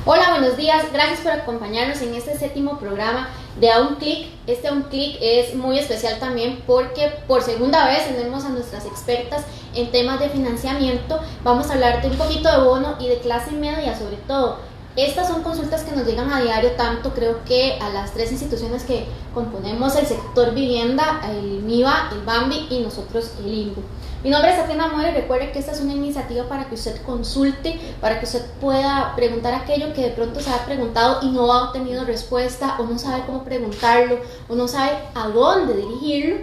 Hola, buenos días. Gracias por acompañarnos en este séptimo programa de A Un Clic. Este A Un Clic es muy especial también porque por segunda vez tenemos a nuestras expertas en temas de financiamiento. Vamos a hablar de un poquito de bono y de clase media sobre todo. Estas son consultas que nos llegan a diario, tanto creo que a las tres instituciones que componemos el sector vivienda, el MIBA, el BAMBI y nosotros el INBU. Mi nombre es Tatiana Moore y recuerde que esta es una iniciativa para que usted consulte, para que usted pueda preguntar aquello que de pronto se ha preguntado y no ha obtenido respuesta, o no sabe cómo preguntarlo, o no sabe a dónde dirigirlo,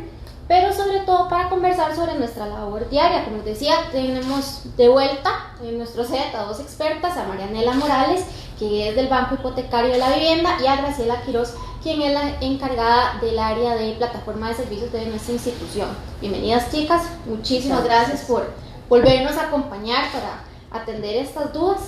pero sobre todo para conversar sobre nuestra labor diaria. Como les decía, tenemos de vuelta en nuestro set a dos expertas, a Marianela Morales, que es del Banco Hipotecario de la Vivienda, y a Graciela Quiroz, quien es la encargada del área de plataforma de servicios de nuestra institución. Bienvenidas, chicas, muchísimas gracias por volvernos a acompañar para atender estas dudas.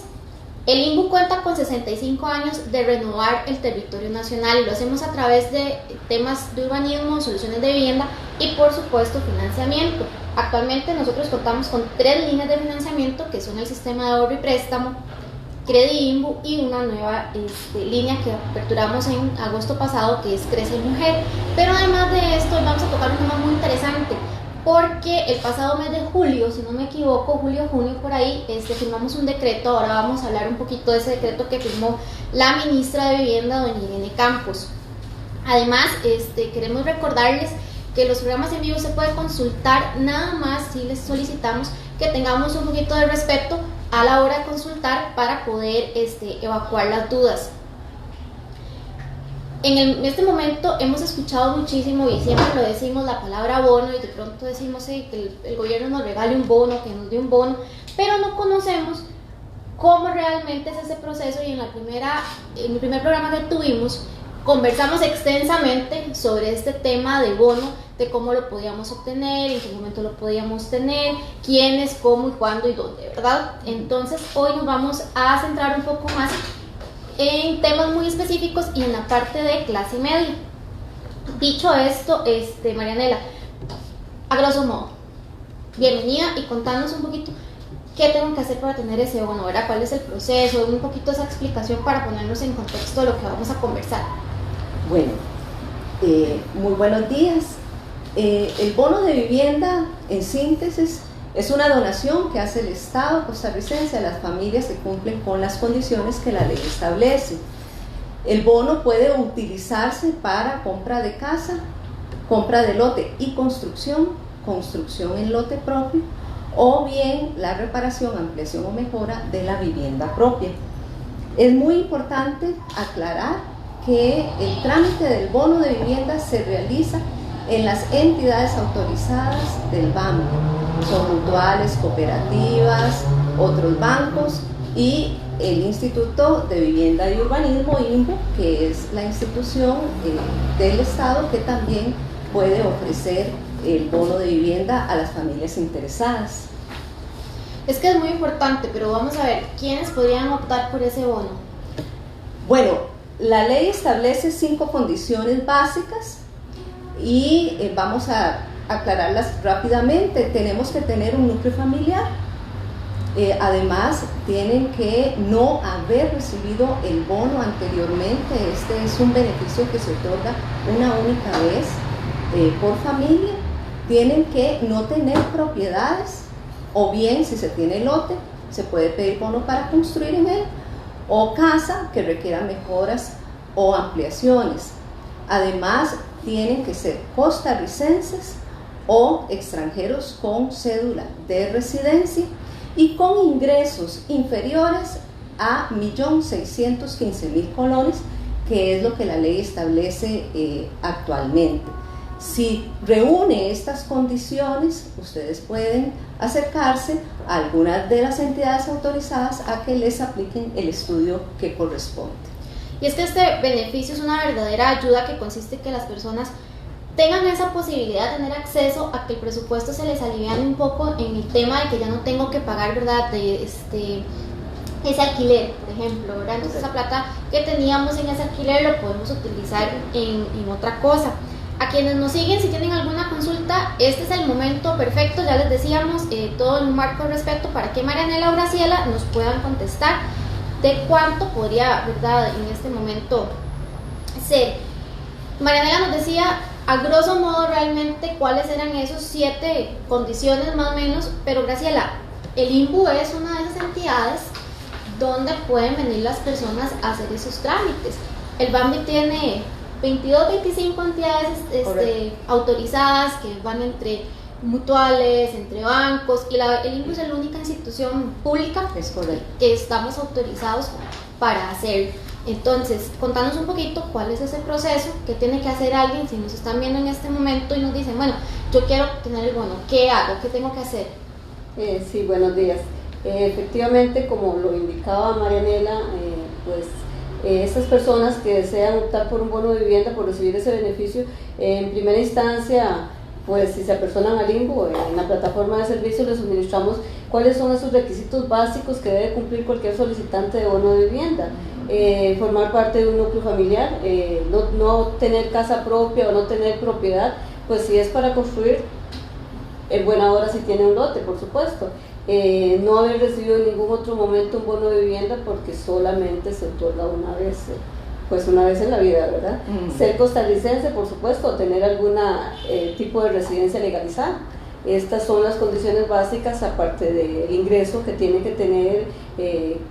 El INBU cuenta con 65 años de renovar el territorio nacional y lo hacemos a través de temas de urbanismo, soluciones de vivienda y por supuesto financiamiento. Actualmente nosotros contamos con 3 líneas de financiamiento que son el sistema de ahorro y préstamo, Crediinbu y una nueva línea que aperturamos en agosto pasado, que es Crece Mujer. Pero además de esto, vamos a tocar un tema muy interesante, porque el pasado mes de julio, si no me equivoco, julio-junio por ahí, firmamos un decreto. Ahora vamos a hablar un poquito de ese decreto que firmó la ministra de Vivienda, doña Irene Campos. Además, queremos recordarles que los programas en vivo se puede consultar, nada más si les solicitamos que tengamos un poquito de respeto a la hora de consultar para poder evacuar las dudas. En este momento hemos escuchado muchísimo y siempre lo decimos, la palabra bono, y de pronto decimos que el gobierno nos regale un bono, que nos dé un bono, pero no conocemos cómo realmente es ese proceso. Y en el primer programa que tuvimos conversamos extensamente sobre este tema de bono, de cómo lo podíamos obtener, en qué momento lo podíamos tener, quiénes, cómo y cuándo y dónde, ¿verdad? Entonces hoy nos vamos a centrar un poco más en temas muy específicos y en la parte de clase media. Dicho esto, Marianela, a grosso modo, bienvenida y contanos un poquito qué tengo que hacer para tener ese bono, ¿verdad? ¿Cuál es el proceso? Un poquito esa explicación para ponernos en contexto de lo que vamos a conversar. Bueno, muy buenos días. El bono de vivienda, en síntesis, es una donación que hace el Estado costarricense a las familias que cumplen con las condiciones que la ley establece. El bono puede utilizarse para compra de casa, compra de lote y construcción en lote propio, o bien la reparación, ampliación o mejora de la vivienda propia. Es muy importante aclarar que el trámite del bono de vivienda se realiza en las entidades autorizadas del banco. Son mutuales, cooperativas, otros bancos y el Instituto de Vivienda y Urbanismo, INBU, que es la institución del Estado que también puede ofrecer el bono de vivienda a las familias interesadas. Es que es muy importante, pero vamos a ver, ¿quiénes podrían optar por ese bono? Bueno, la ley establece 5 condiciones básicas y vamos a aclararlas rápidamente. Tenemos que tener un núcleo familiar, además tienen que no haber recibido el bono anteriormente. Este es un beneficio que se otorga una única vez por familia. Tienen que no tener propiedades, o bien si se tiene lote se puede pedir bono para construir en él, o casa que requiera mejoras o ampliaciones. Además tienen que ser costarricenses o extranjeros con cédula de residencia y con ingresos inferiores a 1.615.000 colones, que es lo que la ley establece actualmente. Si reúne estas condiciones, ustedes pueden acercarse a algunas de las entidades autorizadas a que les apliquen el estudio que corresponde. Y es que este beneficio es una verdadera ayuda, que consiste en que las personas tengan esa posibilidad de tener acceso a que el presupuesto se les aliviane un poco en el tema de que ya no tengo que pagar, ¿verdad?, de ese alquiler, por ejemplo, ¿verdad? Entonces esa plata que teníamos en ese alquiler lo podemos utilizar en otra cosa. A quienes nos siguen, si tienen alguna consulta, este es el momento perfecto. Ya les decíamos, todo en un marco de respeto para que Marianela o Graciela nos puedan contestar. de cuánto podría, ¿verdad?, en este momento ser. Marianela nos decía a grosso modo realmente cuáles eran esos 7 condiciones más o menos, pero Graciela, el INBU es una de esas entidades donde pueden venir las personas a hacer esos trámites. El BAMBI tiene 22, 25 entidades autorizadas que van entre mutuales, entre bancos, y el INBU es la única institución pública que estamos autorizados para hacerlo. Entonces, contanos un poquito cuál es ese proceso, qué tiene que hacer alguien si nos están viendo en este momento y nos dicen, bueno, yo quiero tener el bono, ¿qué hago? ¿Qué tengo que hacer? Sí, buenos días. Efectivamente, como lo indicaba Marianela, estas personas que desean optar por un bono de vivienda, por recibir ese beneficio, en primera instancia, pues si se apersonan al INBU, en la plataforma de servicios les suministramos cuáles son esos requisitos básicos que debe cumplir cualquier solicitante de bono de vivienda. Formar parte de un núcleo familiar, no tener casa propia o no tener propiedad, pues si es para construir, en buena hora si tiene un lote, por supuesto. No haber recibido en ningún otro momento un bono de vivienda porque solamente se otorga una vez, pues una vez en la vida, ¿verdad? Ser costarricense, por supuesto, tener algún tipo de residencia legalizada. Estas son las condiciones básicas, aparte del ingreso que tiene que tener,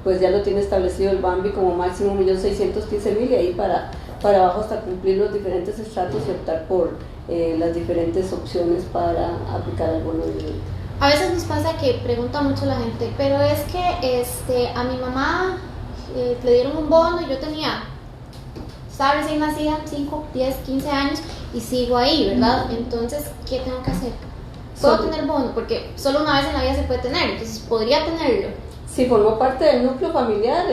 pues ya lo tiene establecido el BAMBI como máximo 1.615.000 y ahí para abajo hasta cumplir los diferentes estratos y optar por las diferentes opciones para aplicar al bono de vivienda. A veces nos pasa que pregunta mucho la gente, pero es que a mi mamá le dieron un bono y yo estaba recién nacida, 5, 10, 15 años y sigo ahí, ¿verdad? Entonces, ¿qué tengo que hacer? ¿Puedo tener bono? Porque solo una vez en la vida se puede tener, entonces podría tenerlo. Sí, formó parte del núcleo familiar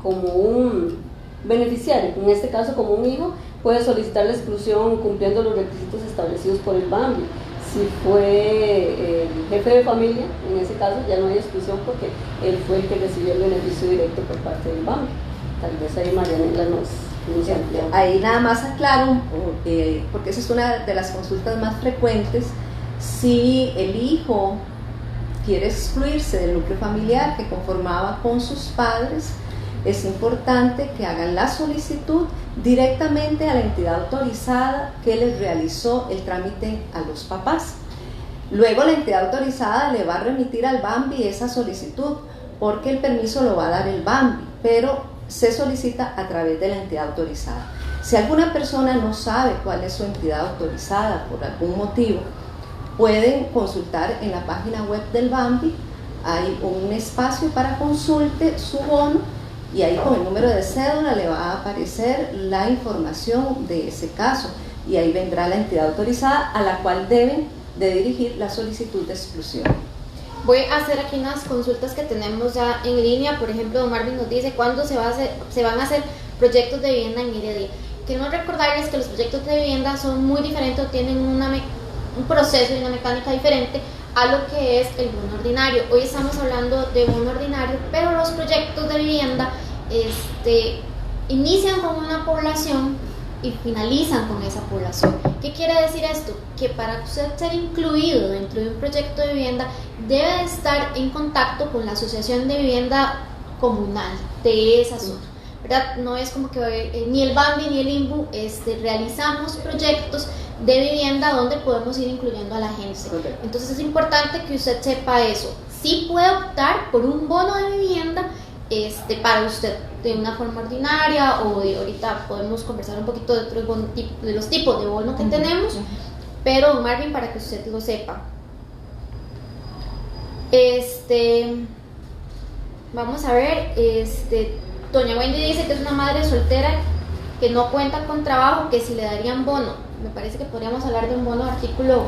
como un beneficiario, en este caso como un hijo, puede solicitar la exclusión cumpliendo los requisitos establecidos por el BAMBI. Si fue el jefe de familia, en ese caso ya no hay exclusión porque él fue el que recibió el beneficio directo por parte del BAMBI. Tal vez ahí Marianela nos amplía. Ahí nada más aclaro, porque esa es una de las consultas más frecuentes. Si el hijo quiere excluirse del núcleo familiar que conformaba con sus padres, es importante que hagan la solicitud directamente a la entidad autorizada que les realizó el trámite a los papás. Luego la entidad autorizada le va a remitir al BAMBI esa solicitud, porque el permiso lo va a dar el BAMBI, pero se solicita a través de la entidad autorizada. Si alguna persona no sabe cuál es su entidad autorizada por algún motivo, pueden consultar en la página web del BAMBI, hay un espacio para consulte su bono y ahí con el número de cédula le va a aparecer la información de ese caso y ahí vendrá la entidad autorizada a la cual deben de dirigir la solicitud de exclusión. Voy a hacer aquí unas consultas que tenemos ya en línea. Por ejemplo, don Marvin nos dice cuándo se van a hacer proyectos de vivienda en Heredia. Queremos recordarles que los proyectos de vivienda son muy diferentes o tienen un proceso y una mecánica diferente a lo que es el bono ordinario. Hoy estamos hablando de bono ordinario, pero los proyectos de vivienda inician con una población y finalizan con esa población. ¿Qué quiere decir esto? Que para usted ser incluido dentro de un proyecto de vivienda debe estar en contacto con la asociación de vivienda comunal de esa zona, ¿verdad? No es como que ni el BAMBI ni el INBU realizamos proyectos de vivienda donde podemos ir incluyendo a la gente. Okay. Entonces es importante que usted sepa eso. Sí puede optar por un bono de vivienda para usted de una forma ordinaria o ahorita podemos conversar un poquito de los tipos de bono que tenemos, pero Marvin, para que usted lo sepa. Vamos a ver, doña Wendy dice que es una madre soltera que no cuenta con trabajo, que si le darían bono. Me parece que podríamos hablar de un bono artículo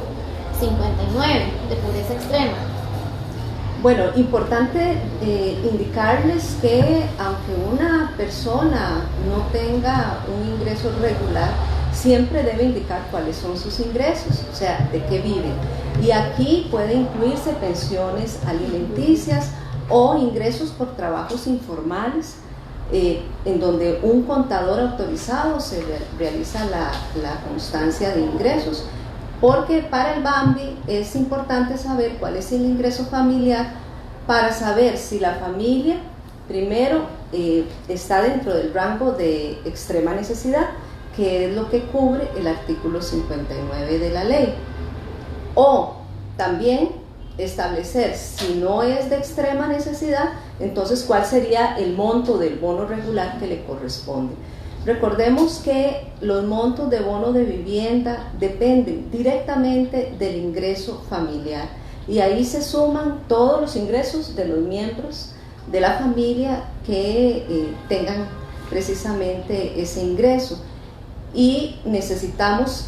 59 de pobreza extrema. Bueno, importante indicarles que aunque una persona no tenga un ingreso regular, siempre debe indicar cuáles son sus ingresos, o sea, de qué viven. Y aquí puede incluirse pensiones alimenticias o ingresos por trabajos informales, en donde un contador autorizado se realiza la constancia de ingresos, porque para el BAMBI es importante saber cuál es el ingreso familiar para saber si la familia Primero, está dentro del rango de extrema necesidad, que es lo que cubre el artículo 59 de la ley. O también establecer, si no es de extrema necesidad, entonces cuál sería el monto del bono regular que le corresponde. Recordemos que los montos de bono de vivienda dependen directamente del ingreso familiar y ahí se suman todos los ingresos de los miembros de la familia que tengan precisamente ese ingreso, y necesitamos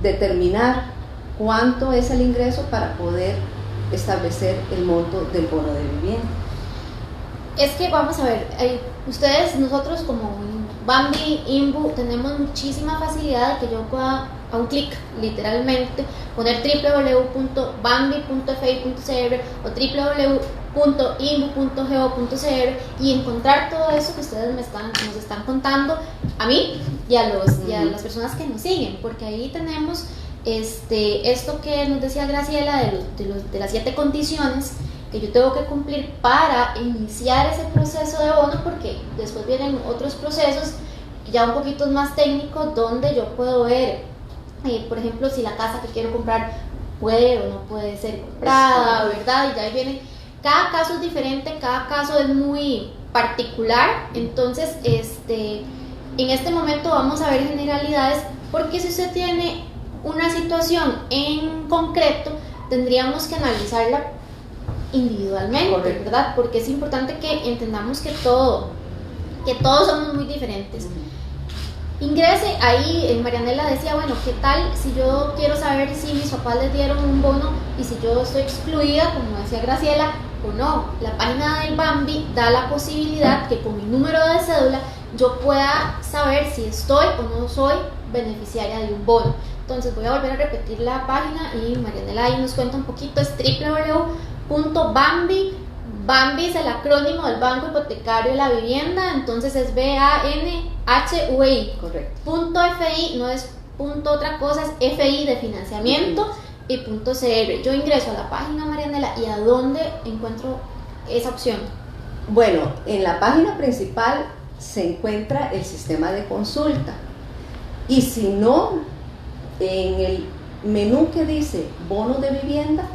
determinar cuánto es el ingreso para poder establecer el monto del bono de vivienda. Es que vamos a ver, nosotros como Bambi, INBU, tenemos muchísima facilidad de que yo pueda a un clic, literalmente, poner www.bambi.fi.cr o www.inbu.go.cr y encontrar todo eso que ustedes nos están contando a mí y a las personas que nos siguen, porque ahí tenemos esto que nos decía Graciela de las 7 condiciones que yo tengo que cumplir para iniciar ese proceso de bono, porque después vienen otros procesos ya un poquito más técnicos donde yo puedo ver, por ejemplo, si la casa que quiero comprar puede o no puede ser comprada, ¿verdad? Y ya viene, cada caso es diferente, cada caso es muy particular, entonces en este momento vamos a ver generalidades, porque si usted tiene una situación en concreto, tendríamos que analizarla individualmente, correcto, ¿verdad? Porque es importante que entendamos que todos somos muy diferentes. Ingrese ahí, Marianela decía, bueno, ¿qué tal si yo quiero saber si mis papás les dieron un bono y si yo estoy excluida, como decía Graciela, o no? La página del Bambi da la posibilidad que con mi número de cédula yo pueda saber si estoy o no soy beneficiaria de un bono. Entonces voy a volver a repetir la página y Marianela ahí nos cuenta un poquito, es www.bambi. Bambi es el acrónimo del Banco Hipotecario de la Vivienda, entonces es BANHUI. Correcto. .fi no es punto otra cosa, es FI de financiamiento y .cr. Yo ingreso a la página, Marianela, ¿y a dónde encuentro esa opción? Bueno, en la página principal se encuentra el sistema de consulta, y si no, en el menú que dice bono de vivienda,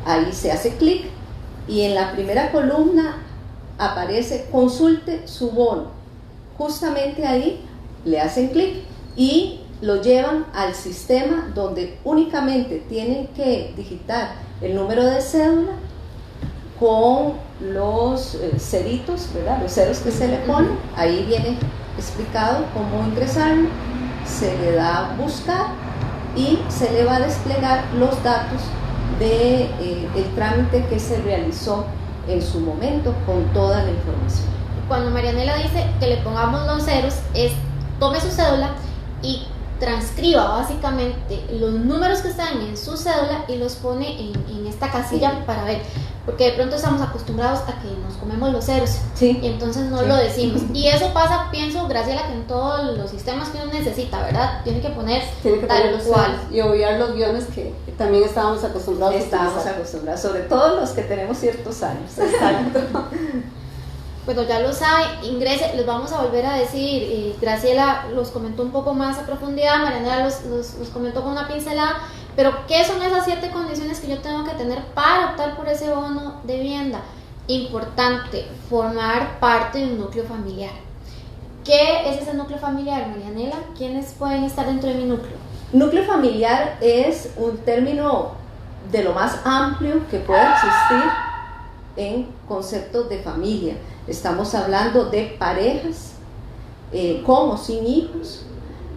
ahí se hace clic y en la primera columna aparece consulte su bono. Justamente ahí le hacen clic y lo llevan al sistema donde únicamente tienen que digitar el número de cédula con los ceritos, ¿verdad? Los ceros que se le ponen. Ahí viene explicado cómo ingresarlo, se le da buscar y se le va a desplegar los datos del trámite que se realizó en su momento con toda la información. Cuando Marianela dice que le pongamos los ceros, es tome su cédula y transcriba básicamente los números que están en su cédula y los pone en esta casilla para ver, porque de pronto estamos acostumbrados a que nos comemos los ceros y entonces no lo decimos, y eso pasa, pienso, Graciela, que en todos los sistemas que uno necesita, ¿verdad? Tiene que poner tal cual y obviar los guiones que también estábamos acostumbrados sobre todo los que tenemos ciertos años. Exacto. Bueno, ya lo sabe, ingrese, les vamos a volver a decir, Graciela los comentó un poco más a profundidad, Marianela los comentó con una pincelada, pero ¿qué son esas 7 condiciones que yo tengo que tener para optar por ese bono de vivienda? Importante, formar parte de un núcleo familiar. ¿Qué es ese núcleo familiar, Marianela? ¿Quiénes pueden estar dentro de mi núcleo? Núcleo familiar es un término de lo más amplio que puede existir en conceptos de familia. Estamos hablando de parejas con o sin hijos,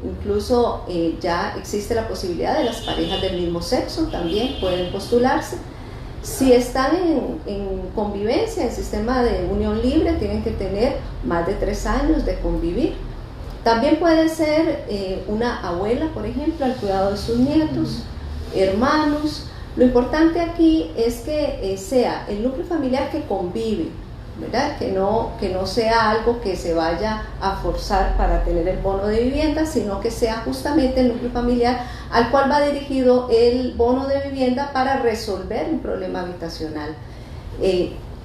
incluso ya existe la posibilidad de las parejas del mismo sexo, también pueden postularse. Si están en convivencia, en sistema de unión libre, tienen que tener más de 3 años de convivir. También puede ser una abuela, por ejemplo, al cuidado de sus nietos, hermanos. Lo importante aquí es que sea el núcleo familiar que convive, ¿verdad? Que no sea algo que se vaya a forzar para tener el bono de vivienda, sino que sea justamente el núcleo familiar al cual va dirigido el bono de vivienda para resolver un problema habitacional.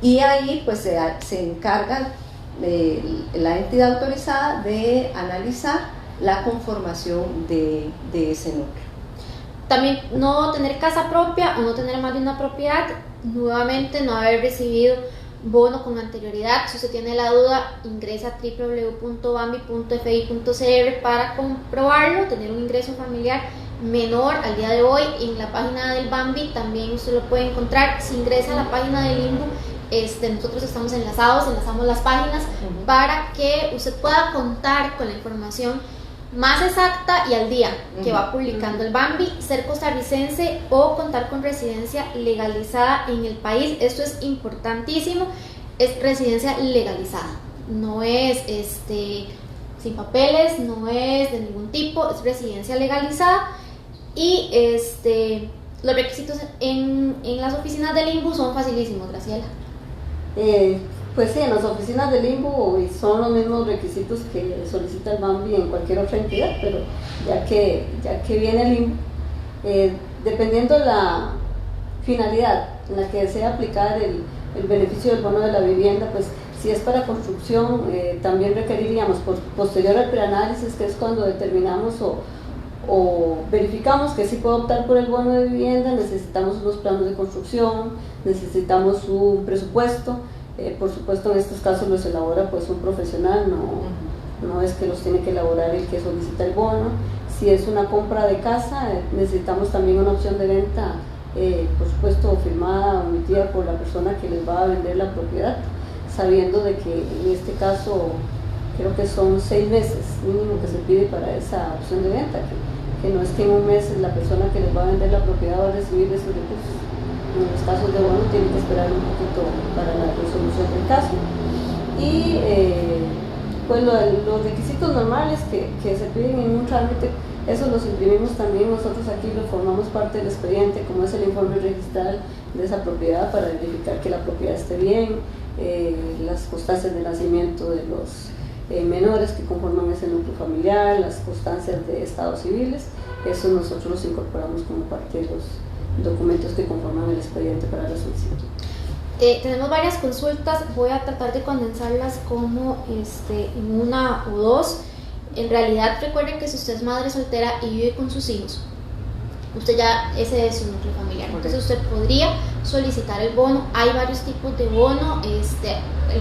y ahí pues se encarga la entidad autorizada de analizar la conformación de ese núcleo. También no tener casa propia o no tener más de una propiedad, nuevamente no haber recibido bono con anterioridad. Si usted tiene la duda, ingresa a www.bambi.fi.cr para comprobarlo. Tener un ingreso familiar menor al día de hoy en la página del Bambi también usted lo puede encontrar. Si ingresa a la página del Limbo, nosotros estamos enlazamos las páginas para que usted pueda contar con la información más exacta y al día que va publicando el Bambi, ser costarricense o contar con residencia legalizada en el país. Esto es importantísimo, es residencia legalizada, no es sin papeles, no es de ningún tipo, es residencia legalizada. Y los requisitos en las oficinas del Limbo son facilísimos, Graciela. Pues sí, en las oficinas del Limbo son los mismos requisitos que solicita el Bambi en cualquier otra entidad, pero ya que viene el Limbo, dependiendo de la finalidad en la que desea aplicar el beneficio del bono de la vivienda, pues si es para construcción, también requeriríamos, posterior al preanálisis, que es cuando determinamos o verificamos que sí puede optar por el bono de vivienda, necesitamos unos planos de construcción, necesitamos un presupuesto. Por supuesto, en estos casos los elabora pues un profesional, no es que los tiene que elaborar el que solicita el bono. Si es una compra de casa, necesitamos también una opción de venta, por supuesto firmada o emitida por la persona que les va a vender la propiedad, sabiendo de que en este caso creo que son 6 meses mínimo que se pide para esa opción de venta, que no es que en un mes la persona que les va a vender la propiedad va a recibir esos recursos. En los casos de bono tienen que esperar un poquito para la resolución del caso. Y pues los requisitos normales que se piden en un trámite, esos los imprimimos también nosotros aquí, lo formamos parte del expediente, como es el informe registral de esa propiedad para verificar que la propiedad esté bien, las constancias de nacimiento de los menores que conforman ese núcleo familiar, las constancias de estados civiles, eso nosotros los incorporamos como parte de los documentos que conforman el expediente para la solicitud. Tenemos varias consultas, voy a tratar de condensarlas como en una o dos. En realidad, recuerden que si usted es madre soltera y vive con sus hijos, ese es su núcleo familiar, entonces usted podría solicitar el bono. Hay varios tipos de bono, el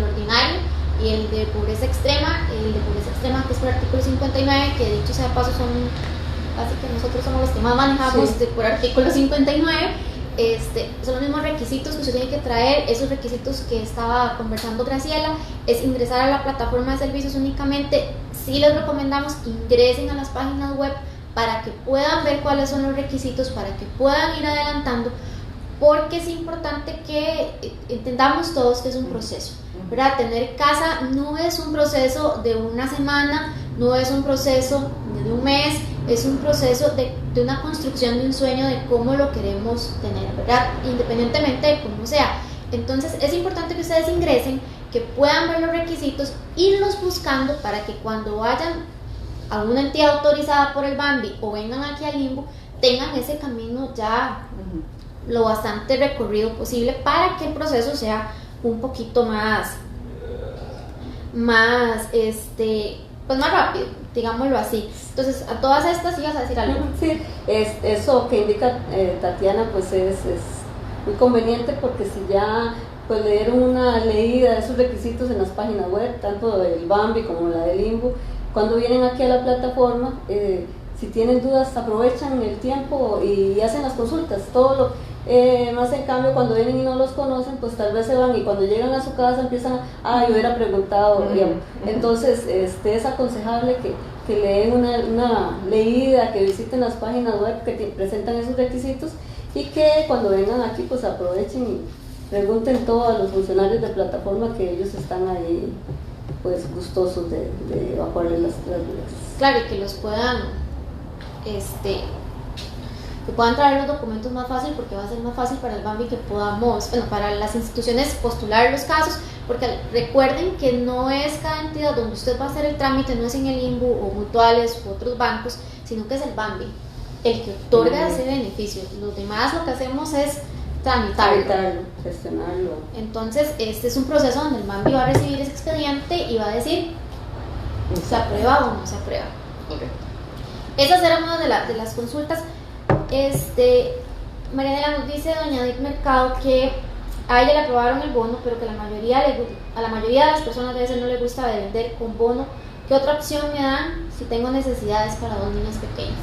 ordinario y el de pobreza extrema. El de pobreza extrema, que es por artículo 59, que dicho sea de paso así que nosotros somos los que más manejamos por artículo 59. Son los mismos requisitos que usted tiene que traer. Esos requisitos que estaba conversando Graciela es ingresar a la plataforma de servicios únicamente. Sí les recomendamos que ingresen a las páginas web para que puedan ver cuáles son los requisitos, para que puedan ir adelantando, porque es importante que entendamos todos que es un proceso, ¿verdad? Tener casa no es un proceso de una semana, no es un proceso de un mes, es un proceso de una construcción de un sueño, de cómo lo queremos tener, ¿verdad? Independientemente de cómo sea. Entonces es importante que ustedes ingresen, que puedan ver los requisitos, irlos buscando para que cuando vayan a una entidad autorizada por el Bambi o vengan aquí al Limbo, tengan ese camino ya lo bastante recorrido posible para que el proceso sea un poquito más rápido, digámoslo así. Entonces, a todas estas ibas a decir algo. Sí, eso que indica Tatiana, pues es muy conveniente, porque si ya pues le dieron una leída de esos requisitos en las páginas web, tanto del Bambi como la del Limbo, cuando vienen aquí a la plataforma, si tienen dudas, aprovechan el tiempo y hacen las consultas. Más en cambio, cuando vienen y no los conocen, pues tal vez se van, y cuando llegan a su casa empiezan yo hubiera preguntado, digamos. Entonces es aconsejable que le den una leída, que visiten las páginas web que presentan esos requisitos, y que cuando vengan aquí pues aprovechen y pregunten todo a los funcionarios de plataforma, que ellos están ahí pues gustosos de evacuarles las dudas. Claro, y que los puedan que puedan traer los documentos más fácil, porque va a ser más fácil para el Bambi que podamos, para las instituciones postular los casos, porque recuerden que no es cada entidad donde usted va a hacer el trámite, no es en el Limbo o Mutuales u otros bancos, sino que es el Bambi el que otorga ese beneficio. Los demás lo que hacemos es tramitarlo. Gestionarlo. Entonces, este es un proceso donde el Bambi va a recibir ese expediente y va a decir, ¿se aprueba o no se aprueba? Correcto. Esas eran una de las consultas. Marianela, nos dice doña Edith Mercado que a ella le aprobaron el bono, pero que a la mayoría de las personas a veces no le gusta vender con bono. ¿Qué otra opción me dan si tengo necesidades para 2 niños pequeños?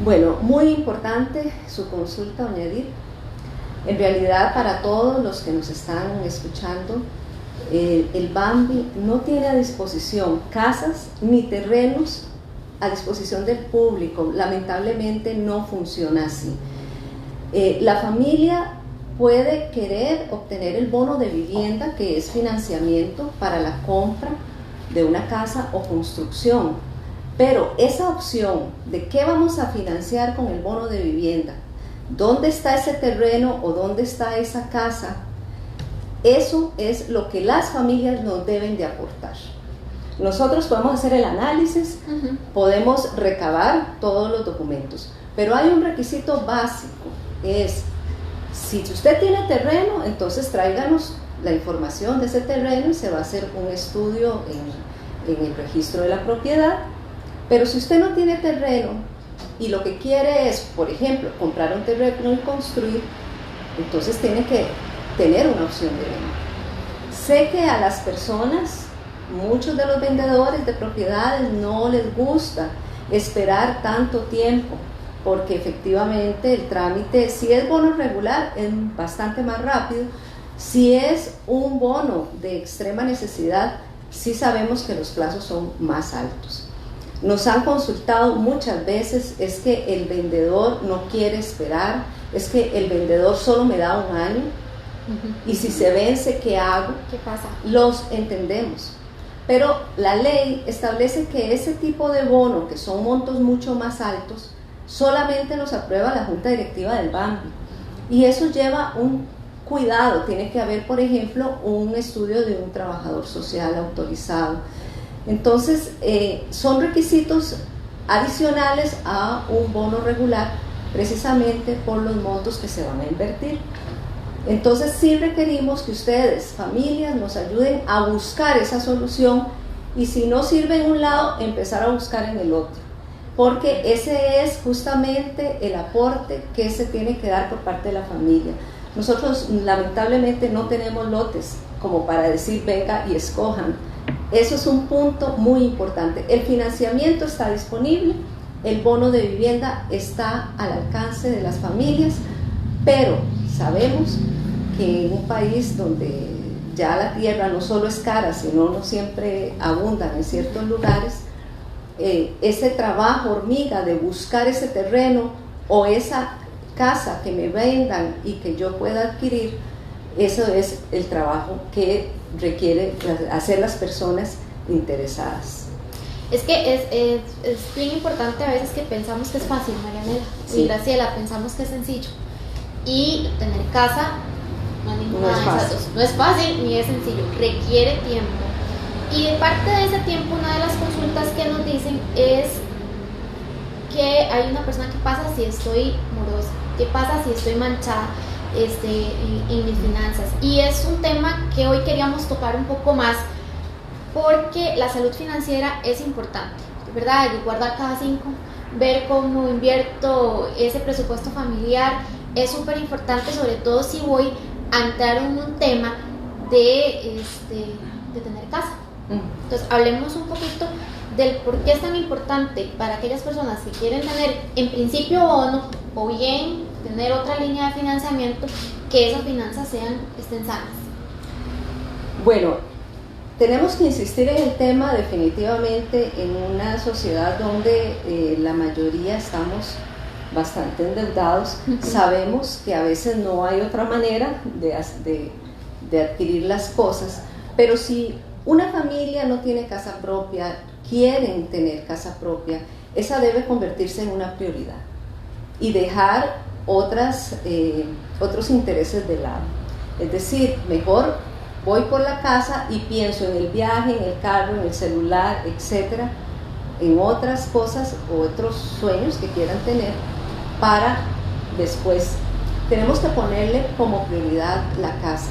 Bueno, muy importante su consulta, doña Edith. En realidad, para todos los que nos están escuchando, el Bambi no tiene a disposición casas ni terrenos a disposición del público. Lamentablemente no funciona así. La familia puede querer obtener el bono de vivienda, que es financiamiento para la compra de una casa o construcción, pero esa opción de qué vamos a financiar con el bono de vivienda, dónde está ese terreno o dónde está esa casa, eso es lo que las familias nos deben de aportar. Nosotros podemos hacer el análisis, podemos recabar todos los documentos, pero hay un requisito básico, es si usted tiene terreno, entonces tráiganos la información de ese terreno y se va a hacer un estudio en el registro de la propiedad. Pero si usted no tiene terreno y lo que quiere es, por ejemplo, comprar un terreno y construir, entonces tiene que tener una opción de venta. Sé que a las personas, muchos de los vendedores de propiedades no les gusta esperar tanto tiempo, porque efectivamente el trámite, si es bono regular, es bastante más rápido. Si es un bono de extrema necesidad, sí sabemos que los plazos son más altos. Nos han consultado muchas veces, es que el vendedor no quiere esperar, es que el vendedor solo me da 1 año, y si se vence, ¿qué hago? ¿Qué pasa? Los entendemos, pero la ley establece que ese tipo de bono, que son montos mucho más altos, solamente los aprueba la Junta Directiva del Bambi, y eso lleva un cuidado. Tiene que haber, por ejemplo, un estudio de un trabajador social autorizado. Entonces, son requisitos adicionales a un bono regular, precisamente por los montos que se van a invertir. Entonces, sí requerimos que ustedes, familias, nos ayuden a buscar esa solución, y si no sirve en un lado, empezar a buscar en el otro, porque ese es justamente el aporte que se tiene que dar por parte de la familia. Nosotros lamentablemente no tenemos lotes como para decir venga y escojan. Eso es un punto muy importante. El financiamiento está disponible, el bono de vivienda está al alcance de las familias, pero sabemos que en un país donde ya la tierra no solo es cara, sino no siempre abundan en ciertos lugares, ese trabajo hormiga de buscar ese terreno o esa casa que me vendan y que yo pueda adquirir, eso es el trabajo que requiere hacer las personas interesadas. Es que es bien importante a veces que pensamos que es fácil, Marianela y Graciela, pensamos que es sencillo, y tener casa no es ninguna de esas dos. No es fácil ni es sencillo, requiere tiempo. Y de parte de ese tiempo, una de las consultas que nos dicen es que hay una persona que pasa si estoy morosa, qué pasa si estoy manchada en mis finanzas. Y es un tema que hoy queríamos tocar un poco más, porque la salud financiera es importante, ¿verdad? Hay que guardar cada 5, ver cómo invierto ese presupuesto familiar es súper importante, sobre todo si voy a entrar en un tema de tener casa. Entonces hablemos un poquito del por qué es tan importante para aquellas personas que quieren tener en principio bono o bien tener otra línea de financiamiento, que esas finanzas estén sanas. Bueno, tenemos que insistir en el tema definitivamente en una sociedad donde la mayoría estamos bastante endeudados. Sabemos que a veces no hay otra manera de adquirir las cosas, pero si una familia no tiene casa propia, quieren tener casa propia, esa debe convertirse en una prioridad y dejar otros intereses de lado. Es decir, mejor voy por la casa y pienso en el viaje, en el carro, en el celular, etcétera, en otras cosas o otros sueños que quieran tener para después tenemos que ponerle como prioridad la casa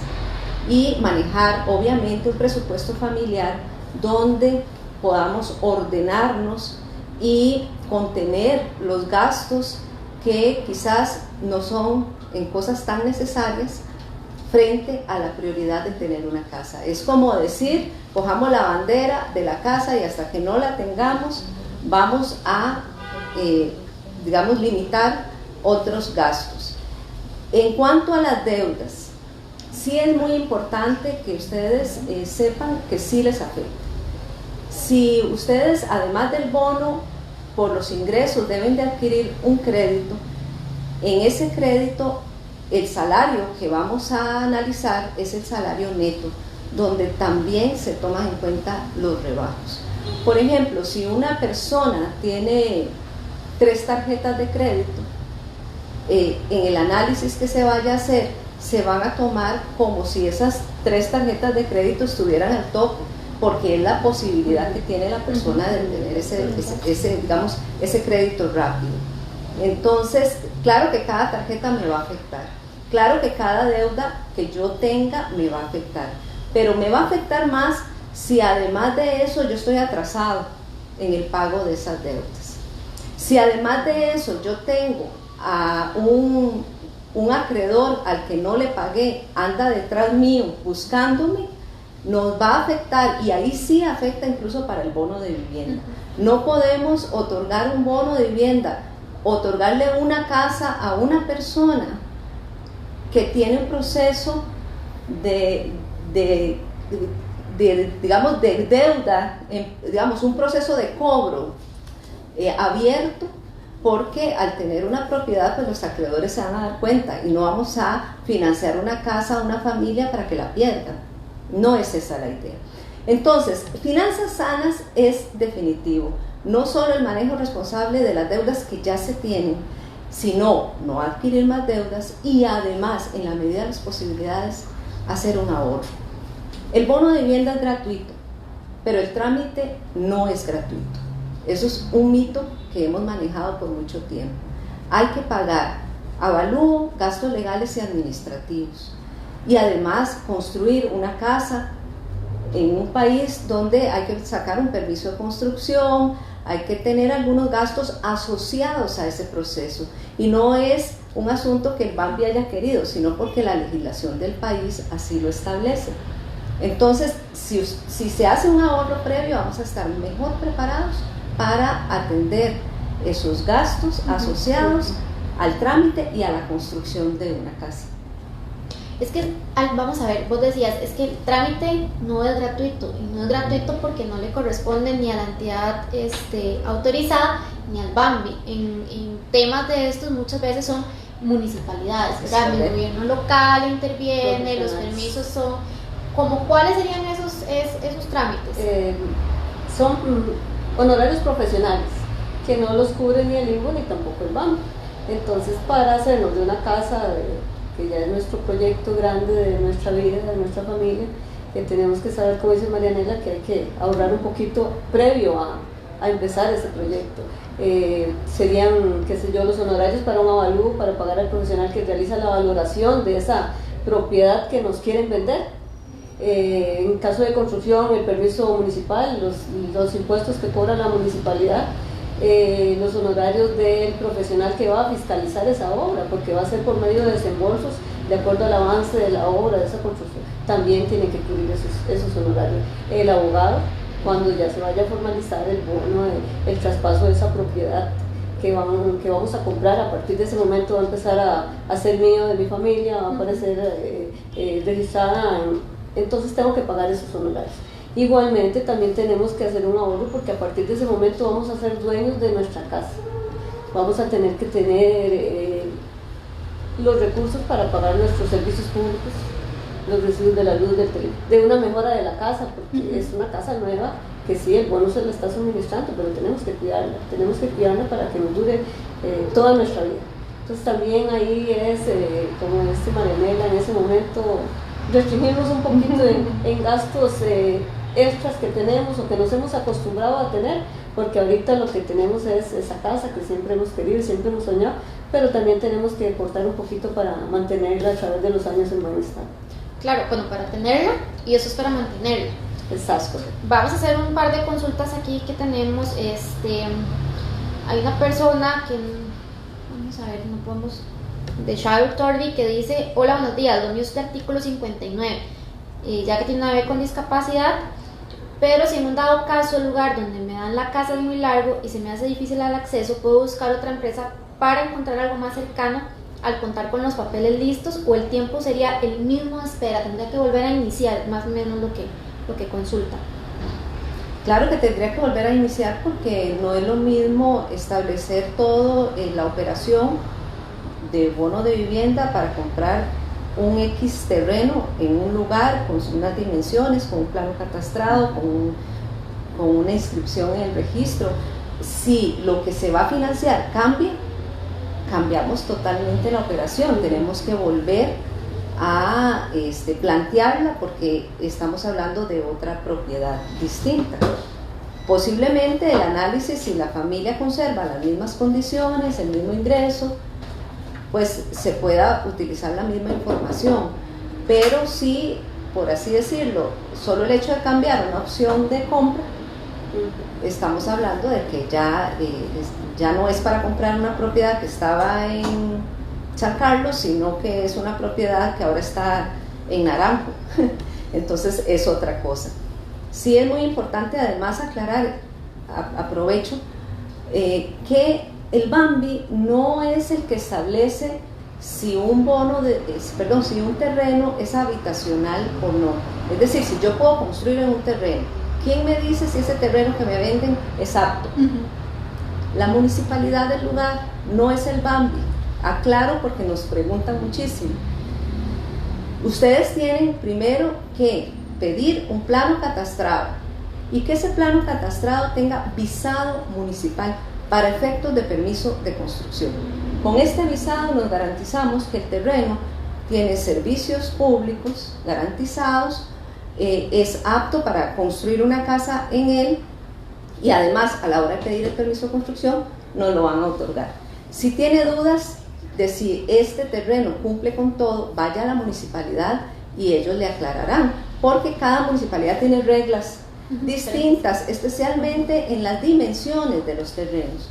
y manejar obviamente un presupuesto familiar donde podamos ordenarnos y contener los gastos que quizás no son en cosas tan necesarias frente a la prioridad de tener una casa. Es como decir, cojamos la bandera de la casa y hasta que no la tengamos vamos a, digamos, limitar otros gastos. En cuanto a las deudas, sí es muy importante que ustedes sepan que sí les afecta. Si ustedes, además del bono, por los ingresos deben de adquirir un crédito, en ese crédito el salario que vamos a analizar es el salario neto, donde también se toman en cuenta los rebajos. Por ejemplo, si una persona tiene 3 tarjetas de crédito, en el análisis que se vaya a hacer, se van a tomar como si esas 3 tarjetas de crédito estuvieran al tope, porque es la posibilidad que tiene la persona de tener ese crédito rápido. Entonces, claro que cada tarjeta me va a afectar, claro que cada deuda que yo tenga me va a afectar, pero me va a afectar más si además de eso yo estoy atrasado en el pago de esas deudas. Si además de eso yo tengo a un acreedor al que no le pagué, anda detrás mío buscándome, nos va a afectar, y ahí sí afecta incluso para el bono de vivienda. No podemos otorgar un bono de vivienda, otorgarle una casa a una persona que tiene un proceso digamos, de deuda, digamos, un proceso de cobro abierto, porque al tener una propiedad, pues los acreedores se van a dar cuenta y no vamos a financiar una casa a una familia para que la pierdan. No es esa la idea. Entonces, finanzas sanas es definitivo, no solo el manejo responsable de las deudas que ya se tienen, sino no adquirir más deudas y además, en la medida de las posibilidades, hacer un ahorro. El bono de vivienda es gratuito, pero el trámite no es gratuito. Eso es un mito que hemos manejado por mucho tiempo. Hay que pagar avalúo, gastos legales y administrativos, y además construir una casa en un país donde hay que sacar un permiso de construcción, hay que tener algunos gastos asociados a ese proceso, y no es un asunto que el BAMBI haya querido, sino porque la legislación del país así lo establece. Entonces, si se hace un ahorro previo, vamos a estar mejor preparados para atender esos gastos asociados al trámite y a la construcción de una casa. Es que, vamos a ver, vos decías, es que el trámite no es gratuito, y no es gratuito porque no le corresponde ni a la entidad autorizada ni al BAMBI. En temas de estos muchas veces son municipalidades, ¿verdad? El gobierno local interviene, los permisos son, ¿cuáles serían esos trámites? Son honorarios profesionales que no los cubre ni el INVO ni tampoco el BAMBI. Entonces, para hacernos de una casa que ya es nuestro proyecto grande de nuestra vida, de nuestra familia, que tenemos que saber, como dice Marianela, que hay que ahorrar un poquito previo a empezar ese proyecto. Serían, qué sé yo, los honorarios para un avalúo, para pagar al profesional que realiza la valoración de esa propiedad que nos quieren vender. En caso de construcción, el permiso municipal, los impuestos que cobra la municipalidad, los honorarios del profesional que va a fiscalizar esa obra, porque va a ser por medio de desembolsos de acuerdo al avance de la obra, de esa construcción, también tiene que cubrir esos honorarios. El abogado, cuando ya se vaya a formalizar el bono, el traspaso de esa propiedad que vamos a comprar, a partir de ese momento va a empezar a ser mío, de mi familia, va a aparecer registrada, entonces tengo que pagar esos honorarios. Igualmente también tenemos que hacer un ahorro, porque a partir de ese momento vamos a ser dueños de nuestra casa. Vamos a tener que tener los recursos para pagar nuestros servicios públicos, los recibos de la luz, del teléfono, de una mejora de la casa, porque es una casa nueva que sí, el bono se la está suministrando, pero tenemos que cuidarla para que nos dure toda nuestra vida. Entonces también ahí es, como dice Marianela, en ese momento restringirnos un poquito en gastos extras que tenemos o que nos hemos acostumbrado a tener, porque ahorita lo que tenemos es esa casa que siempre hemos querido, siempre hemos soñado, pero también tenemos que aportar un poquito para mantenerla a través de los años en buen estado. Claro, bueno, para tenerla y eso es para mantenerla. Exacto. Vamos a hacer un par de consultas aquí que tenemos. Hay una persona que, vamos a ver, no podemos, de Shadow Torby, que dice: hola, buenos días, lo mío es de artículo 59, ya que tiene una bebé con discapacidad, pero si en un dado caso el lugar donde me dan la casa es muy largo y se me hace difícil el acceso, puedo buscar otra empresa para encontrar algo más cercano al contar con los papeles listos, o el tiempo sería el mismo de espera, tendría que volver a iniciar, más o menos lo que consulta. Claro que tendría que volver a iniciar, porque no es lo mismo establecer todo en la operación de bono de vivienda para comprar un X terreno en un lugar con unas dimensiones, con un plano catastrado, con una inscripción en el registro. Si lo que se va a financiar cambia, cambiamos totalmente la operación, tenemos que volver a plantearla, porque estamos hablando de otra propiedad distinta. Posiblemente el análisis, si la familia conserva las mismas condiciones, el mismo ingreso, pues se pueda utilizar la misma información, pero sí, por así decirlo, solo el hecho de cambiar una opción de compra, estamos hablando de que ya no es para comprar una propiedad que estaba en San Carlos, sino que es una propiedad que ahora está en Naranjo. Entonces es otra cosa. Sí es muy importante además aclarar, aprovecho, que el BAMBI no es el que establece si un terreno es habitacional o no. Es decir, si yo puedo construir en un terreno, ¿quién me dice si ese terreno que me venden es apto? La municipalidad del lugar, no es el BAMBI. Aclaro porque nos preguntan muchísimo. Ustedes tienen primero que pedir un plano catastrado, y que ese plano catastrado tenga visado municipal para efectos de permiso de construcción. Con este visado nos garantizamos que el terreno tiene servicios públicos garantizados, es apto para construir una casa en él, y además a la hora de pedir el permiso de construcción nos lo van a otorgar. Si tiene dudas de si este terreno cumple con todo, vaya a la municipalidad y ellos le aclararán, porque cada municipalidad tiene reglas distintas, especialmente en las dimensiones de los terrenos,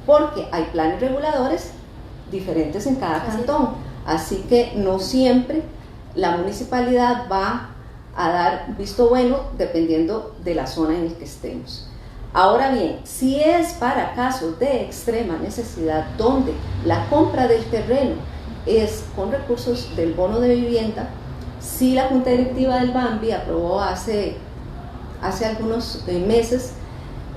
porque hay planes reguladores diferentes en cada cantón, así que no siempre la municipalidad va a dar visto bueno dependiendo de la zona en la que estemos. Ahora bien, si es para casos de extrema necesidad, donde la compra del terreno es con recursos del bono de vivienda, sí, la Junta Directiva del BAMBI aprobó hace algunos meses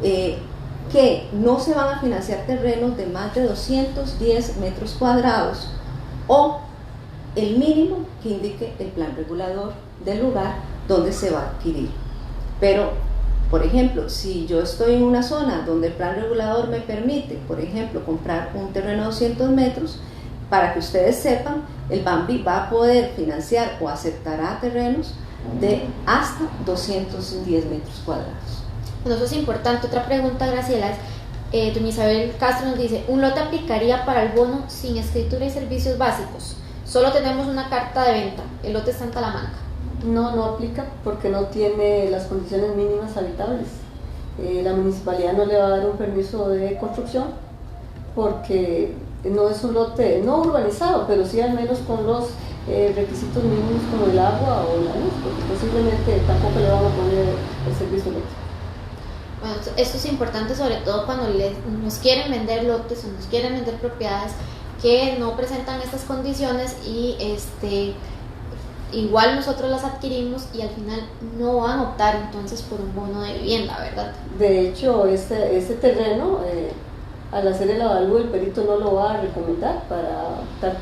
que no se van a financiar terrenos de más de 210 metros cuadrados o el mínimo que indique el plan regulador del lugar donde se va a adquirir. Pero, por ejemplo, si yo estoy en una zona donde el plan regulador me permite, por ejemplo, comprar un terreno de 200 metros, para que ustedes sepan, el BAMBI va a poder financiar o aceptará terrenos de hasta 210 metros cuadrados. Bueno, eso es importante. Otra pregunta, Graciela, es, doña Isabel Castro nos dice: ¿un lote aplicaría para el bono sin escritura y servicios básicos? Solo tenemos una carta de venta, el lote está en Talamanca. No aplica, porque no tiene las condiciones mínimas habitables. La municipalidad no le va a dar un permiso de construcción porque no es un lote no urbanizado, pero sí al menos con los requisitos mínimos como el agua o la luz, porque posiblemente tampoco le van a poner el servicio eléctrico. Bueno, esto es importante, sobre todo cuando nos quieren vender lotes o nos quieren vender propiedades que no presentan estas condiciones, y igual nosotros las adquirimos y al final no van a optar entonces por un bono de vivienda, ¿verdad? De hecho, este terreno, al hacer el avalúo, el perito no lo va a recomendar para optar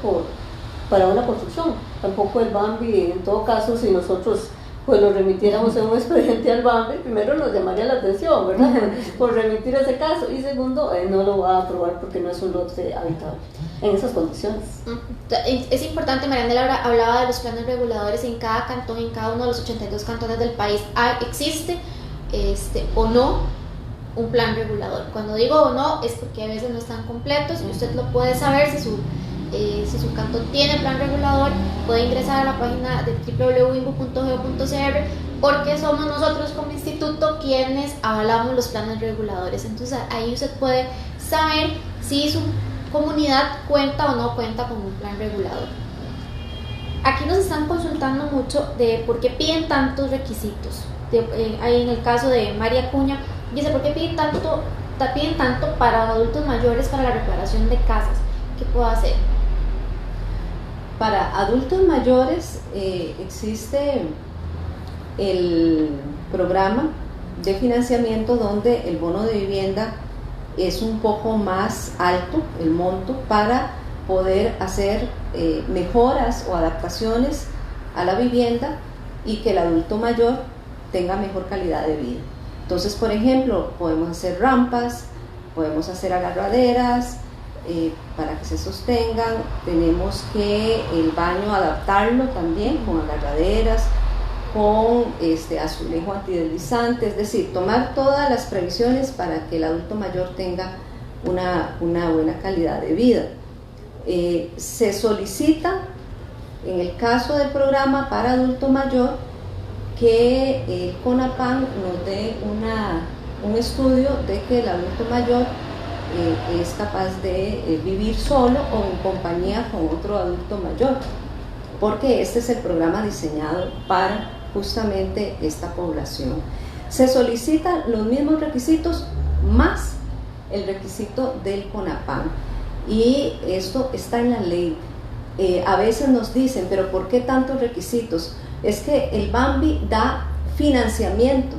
para una construcción. Tampoco el BAMBI, en todo caso, si nosotros pues lo remitiéramos en un expediente al BAMBI, primero nos llamaría la atención, ¿verdad? Por remitir ese caso, y segundo, no lo va a aprobar porque no es un lote habitable en esas condiciones. Es importante, Marianela hablaba de los planes reguladores en cada cantón, en cada uno de los 82 cantones del país. ¿Existe o no un plan regulador. Cuando digo no, es porque a veces no están completos y usted lo puede saber si su cantón tiene plan regulador. Puede ingresar a la página de www.inbu.go.cr, porque somos nosotros como instituto quienes avalamos los planes reguladores. Entonces ahí usted puede saber si su comunidad cuenta o no cuenta con un plan regulador. Aquí nos están consultando mucho de por qué piden tantos requisitos. Ahí en el caso de María Acuña, dice, ¿por qué piden tanto para adultos mayores para la reparación de casas? ¿Qué puedo hacer? Para adultos mayores existe el programa de financiamiento donde el bono de vivienda es un poco más alto, el monto, para poder hacer mejoras o adaptaciones a la vivienda y que el adulto mayor tenga mejor calidad de vida. Entonces, por ejemplo, podemos hacer rampas, podemos hacer agarraderas para que se sostengan. Tenemos que el baño adaptarlo también con agarraderas, con azulejo antideslizante, es decir, tomar todas las previsiones para que el adulto mayor tenga una buena calidad de vida. Se solicita, en el caso del programa para adulto mayor, que el CONAPAN nos dé un estudio de que el adulto mayor es capaz de vivir solo o en compañía con otro adulto mayor, porque este es el programa diseñado para justamente esta población. Se solicitan los mismos requisitos más el requisito del CONAPAN, y esto está en la ley. A veces nos dicen, pero ¿por qué tantos requisitos? Es que el BAMBI da financiamiento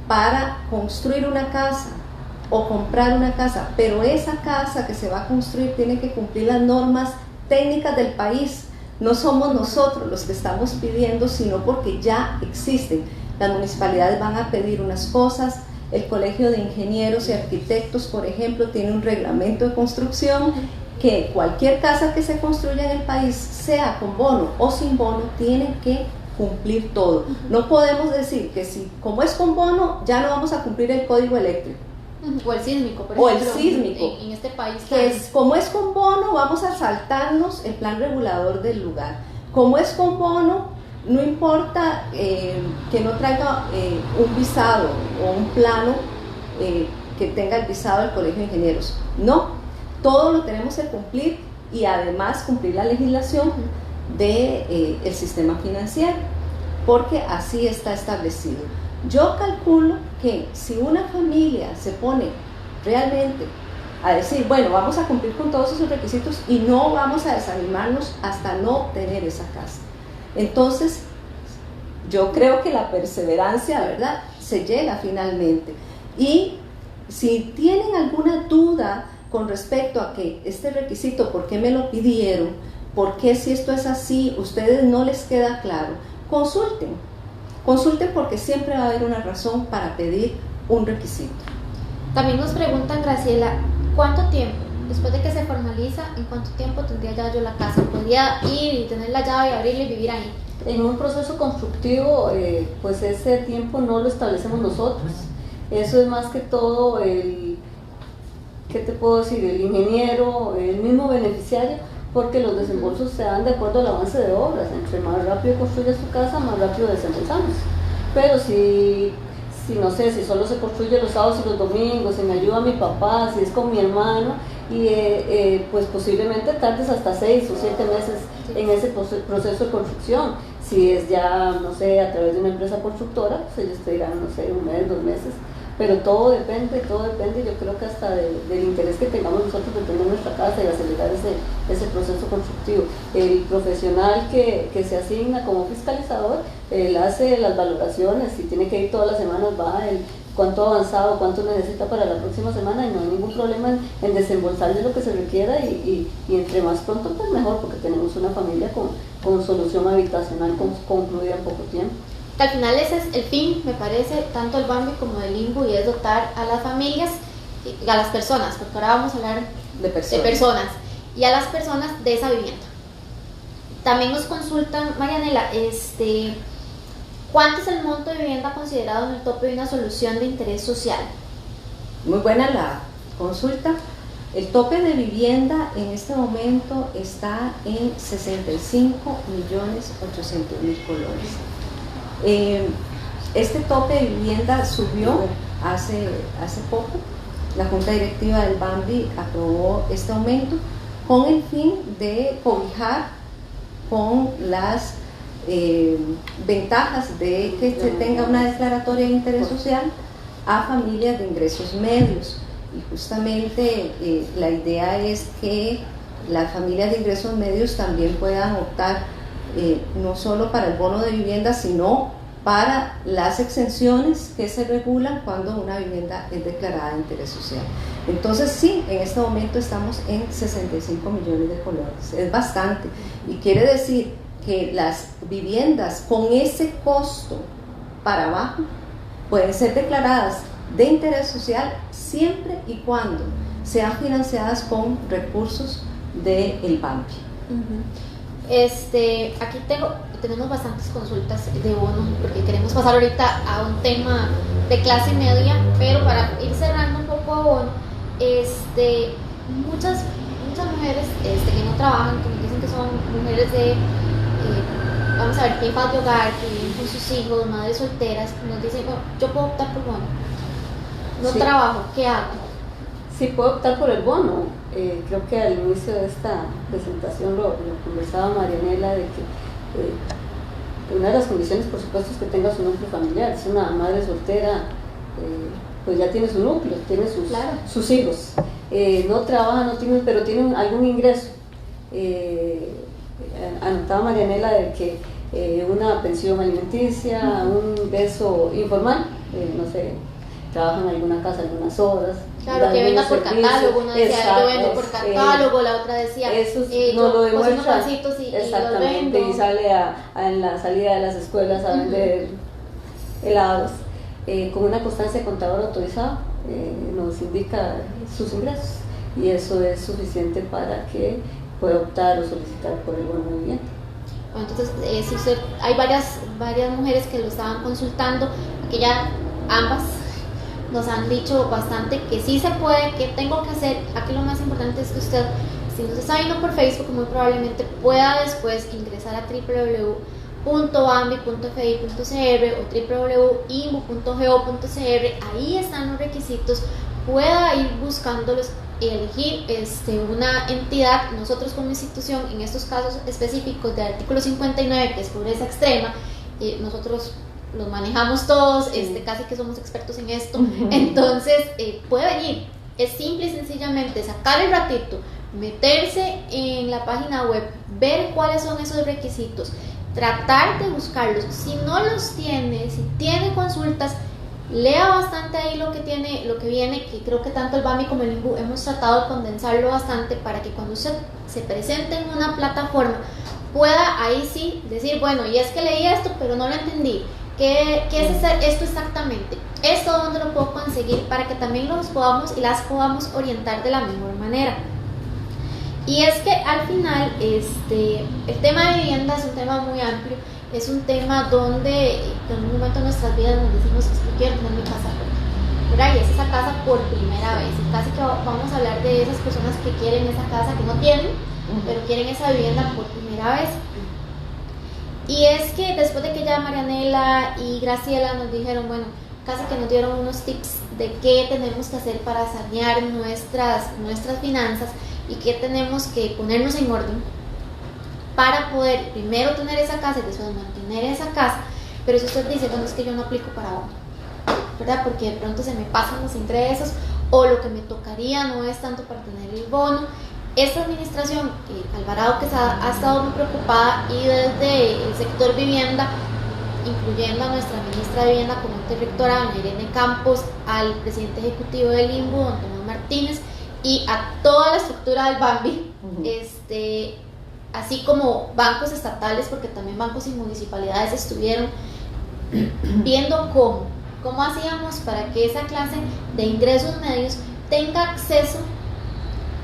para construir una casa o comprar una casa, pero esa casa que se va a construir tiene que cumplir las normas técnicas del país. No somos nosotros los que estamos pidiendo, sino porque ya existen. Las municipalidades van a pedir unas cosas, el Colegio de Ingenieros y Arquitectos, por ejemplo, tiene un reglamento de construcción que cualquier casa que se construya en el país, sea con bono o sin bono, tiene que cumplir todo. No podemos decir que si, como es con bono, ya no vamos a cumplir el código eléctrico. O el sísmico, por o ejemplo. El sísmico. En este país. Como es con bono, vamos a saltarnos el plan regulador del lugar. Como es con bono, no importa que no traiga un visado o un plano que tenga el visado del Colegio de Ingenieros. No, todo lo tenemos que cumplir, y además cumplir la legislación del sistema financiero, porque así está establecido. Yo calculo que si una familia se pone realmente a decir, bueno, vamos a cumplir con todos esos requisitos y no vamos a desanimarnos hasta no obtener esa casa, entonces yo creo que la perseverancia, ¿verdad?, se llega finalmente. Y si tienen alguna duda con respecto a que este requisito, ¿por qué me lo pidieron? ¿Por qué si esto es así, ustedes no les queda claro? Consulten, porque siempre va a haber una razón para pedir un requisito. También nos preguntan, Graciela, ¿cuánto tiempo, después de que se formaliza, en cuánto tiempo tendría ya yo la casa? ¿Podría ir y tener la llave y abrirla y vivir ahí? En un proceso constructivo, pues ese tiempo no lo establecemos nosotros. Eso es más que todo ¿qué te puedo decir? El ingeniero, el mismo beneficiario, porque los desembolsos se dan de acuerdo al avance de obras. Entre más rápido construyes tu casa, más rápido desembolsamos. Pero si no sé, si solo se construye los sábados y los domingos, si me ayuda mi papá, si es con mi hermano, y pues posiblemente tardes hasta 6 o 7 meses en ese proceso de construcción. Si es ya, no sé, a través de una empresa constructora, pues ellos te dirán, no sé, 1 mes, 2 meses. Pero todo depende, yo creo que hasta del interés que tengamos nosotros de tener nuestra casa y acelerar ese proceso constructivo. El profesional que se asigna como fiscalizador, él hace las valoraciones, si tiene que ir todas las semanas, va cuánto ha avanzado, cuánto necesita para la próxima semana, y no hay ningún problema en desembolsarle lo que se requiera, y entre más pronto pues mejor, porque tenemos una familia con solución habitacional concluida en poco tiempo. Al final ese es el fin, me parece, tanto del BAMBI como del INBU, y es dotar a las familias, a las personas, porque ahora vamos a hablar de personas, y a las personas de esa vivienda. También nos consultan, Marianela, ¿cuánto es el monto de vivienda considerado en el tope de una solución de interés social? Muy buena la consulta. El tope de vivienda en este momento está en 65.800.000 colones. Este tope de vivienda subió hace poco. La Junta Directiva del Bambi aprobó este aumento con el fin de cobijar con las ventajas de que se tenga una declaratoria de interés social a familias de ingresos medios. Y justamente la idea es que las familias de ingresos medios también puedan optar no solo para el bono de vivienda, sino para las exenciones que se regulan cuando una vivienda es declarada de interés social. Entonces sí, en este momento estamos en 65 millones de colones, es bastante, y quiere decir que las viviendas con ese costo para abajo pueden ser declaradas de interés social siempre y cuando sean financiadas con recursos del Bambi. Aquí tenemos bastantes consultas de bono porque queremos pasar ahorita a un tema de clase media, pero para ir cerrando un poco a bono, muchas mujeres que no trabajan, que nos dicen que son mujeres de vamos a ver, jefas de hogar, que viven con sus hijos, madres solteras, nos dicen, bueno, yo puedo optar por bono, no Sí. trabajo, ¿qué hago? Sí, puedo optar por el bono. Creo que al inicio de esta presentación lo conversaba Marianela de que una de las condiciones, por supuesto, es que tenga su núcleo familiar. Si una madre soltera, pues ya tiene su núcleo, tiene sus hijos. No trabaja, no tiene, pero tiene algún ingreso. Anotaba Marianela de que una pensión alimenticia, un beso informal, no sé, trabaja en alguna casa algunas horas. Claro, que venda por catálogo, una decía, exacto, yo vendo por catálogo, la otra decía, eso yo lo demuestra, cocino pancitos y los vendo. y sale en la salida de las escuelas a vender helados, con una constancia de contador autorizado, nos indica sus ingresos, y eso es suficiente para que pueda optar o solicitar por el bono de vivienda. Entonces, si hay varias mujeres que lo estaban consultando, que ya ambas nos han dicho bastante que sí se puede, que tengo que hacer. Aquí lo más importante es que usted, si nos está viendo por Facebook, muy probablemente pueda después ingresar a www.bambi.fi.cr o www.inbu.go.cr. Ahí están los requisitos, pueda ir buscándolos y elegir una entidad. Nosotros como institución, en estos casos específicos de artículo 59, que es pobreza extrema, nosotros los manejamos todos, casi que somos expertos en esto. Entonces puede venir, es simple y sencillamente sacar el ratito, meterse en la página web, ver cuáles son esos requisitos, tratar de buscarlos. Si no los tiene, si tiene consultas, lea bastante ahí lo que viene, que creo que tanto el BAMI como el INBU hemos tratado de condensarlo bastante para que cuando usted se presente en una plataforma pueda ahí sí decir, bueno, y es que leí esto pero no lo entendí, ¿qué es esto exactamente? ¿Esto dónde lo puedo conseguir? Para que también los podamos y las podamos orientar de la mejor manera. Y es que al final el tema de vivienda es un tema muy amplio, es un tema donde en un momento de nuestras vidas nos decimos, yo quiero tener mi casa propia, ¿verdad? Y es esa casa por primera vez, y casi que vamos a hablar de esas personas que quieren esa casa, que no tienen, pero quieren esa vivienda por primera vez. Y es que después de que ya Marianela y Graciela nos dijeron, bueno, casi que nos dieron unos tips de qué tenemos que hacer para sanear nuestras finanzas y qué tenemos que ponernos en orden para poder primero tener esa casa y después mantener esa casa. Pero si usted dice, bueno, es que yo no aplico para bono, ¿verdad? Porque de pronto se me pasan los ingresos o lo que me tocaría no es tanto para tener el bono. Esta administración, Alvarado, que ha estado muy preocupada, y desde el sector vivienda, incluyendo a nuestra ministra de Vivienda como rectora, doña Irene Campos, al presidente ejecutivo del INBU, don Tomás Martínez, y a toda la estructura del BAMBI, así como bancos estatales, porque también bancos y municipalidades estuvieron viendo cómo hacíamos para que esa clase de ingresos medios tenga acceso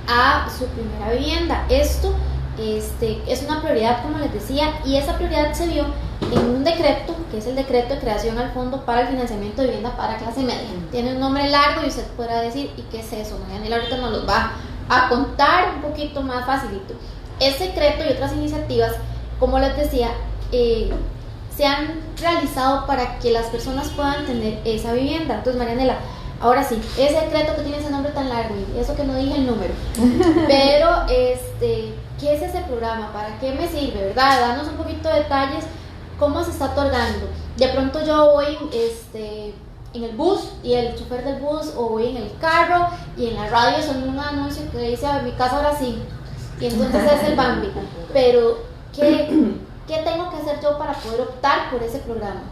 a su primera vivienda. Esto es una prioridad, como les decía, y esa prioridad se vio en un decreto, que es el decreto de creación al Fondo para el Financiamiento de Vivienda para Clase Media. Tiene un nombre largo y usted podrá decir, ¿y qué es eso? Marianela ahorita nos lo va a contar un poquito más facilito. Ese decreto y otras iniciativas, como les decía, se han realizado para que las personas puedan tener esa vivienda. Entonces, Marianela, ahora sí, ese decreto que tiene ese nombre tan largo, y eso que no dije el número, pero ¿qué es ese programa? ¿Para qué me sirve? ¿Verdad? Danos un poquito de detalles, cómo se está otorgando. De pronto yo voy en el bus y el chofer del bus, o voy en el carro y en la radio son un anuncio que dice, mi casa ahora sí, y entonces es el Bambi. Pero ¿qué tengo que hacer yo para poder optar por ese programa?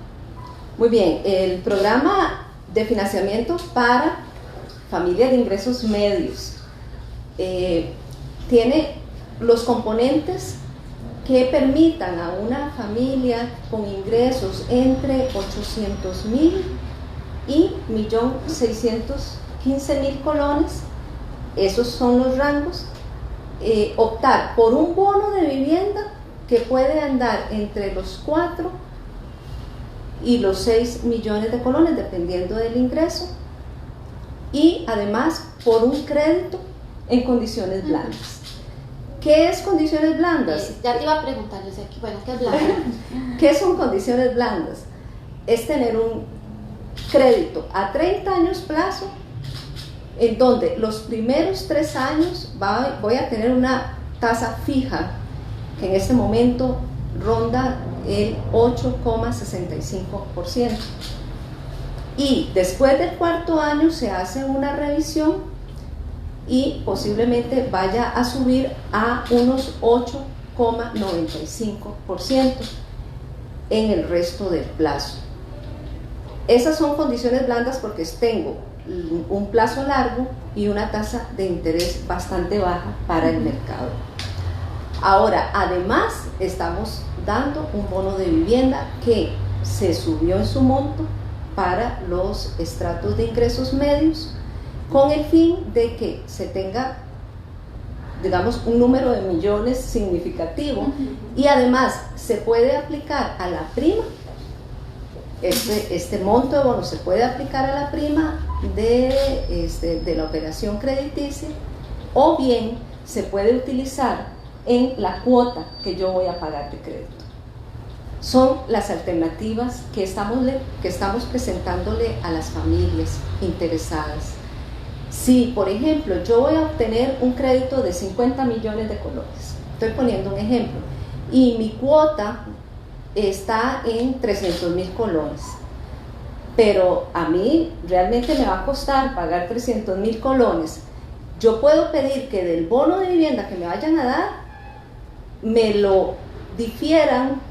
Muy bien, el programa de financiamiento para familias de ingresos medios tiene los componentes que permitan a una familia con ingresos entre 800.000 y 1.615.000 colones, esos son los rangos, optar por un bono de vivienda que puede andar entre los 4 y los 6 millones de colones, dependiendo del ingreso, y además por un crédito en condiciones blandas. ¿Qué es condiciones blandas? Ya te iba a preguntar, yo sé que, bueno, ¿qué es blanda? ¿Qué son condiciones blandas? Es tener un crédito a 30 años plazo, en donde los primeros 3 años voy a tener una tasa fija, que en este momento ronda el 8,65%. Y después del 4.º año se hace una revisión y posiblemente vaya a subir a unos 8,95% en el resto del plazo. Esas son condiciones blandas porque tengo un plazo largo y una tasa de interés bastante baja para el mercado. Ahora, además, estamos dando un bono de vivienda que se subió en su monto para los estratos de ingresos medios, con el fin de que se tenga, digamos, un número de millones significativo, y además se puede aplicar a la prima. Este monto de bono se puede aplicar a la prima de la operación crediticia, o bien se puede utilizar en la cuota que yo voy a pagar de crédito. Son las alternativas que estamos presentándole a las familias interesadas. Si, por ejemplo, yo voy a obtener un crédito de 50 millones de colones, estoy poniendo un ejemplo, y mi cuota está en 300.000 colones, pero a mí realmente me va a costar pagar 300.000 colones, yo puedo pedir que del bono de vivienda que me vayan a dar, me lo difieran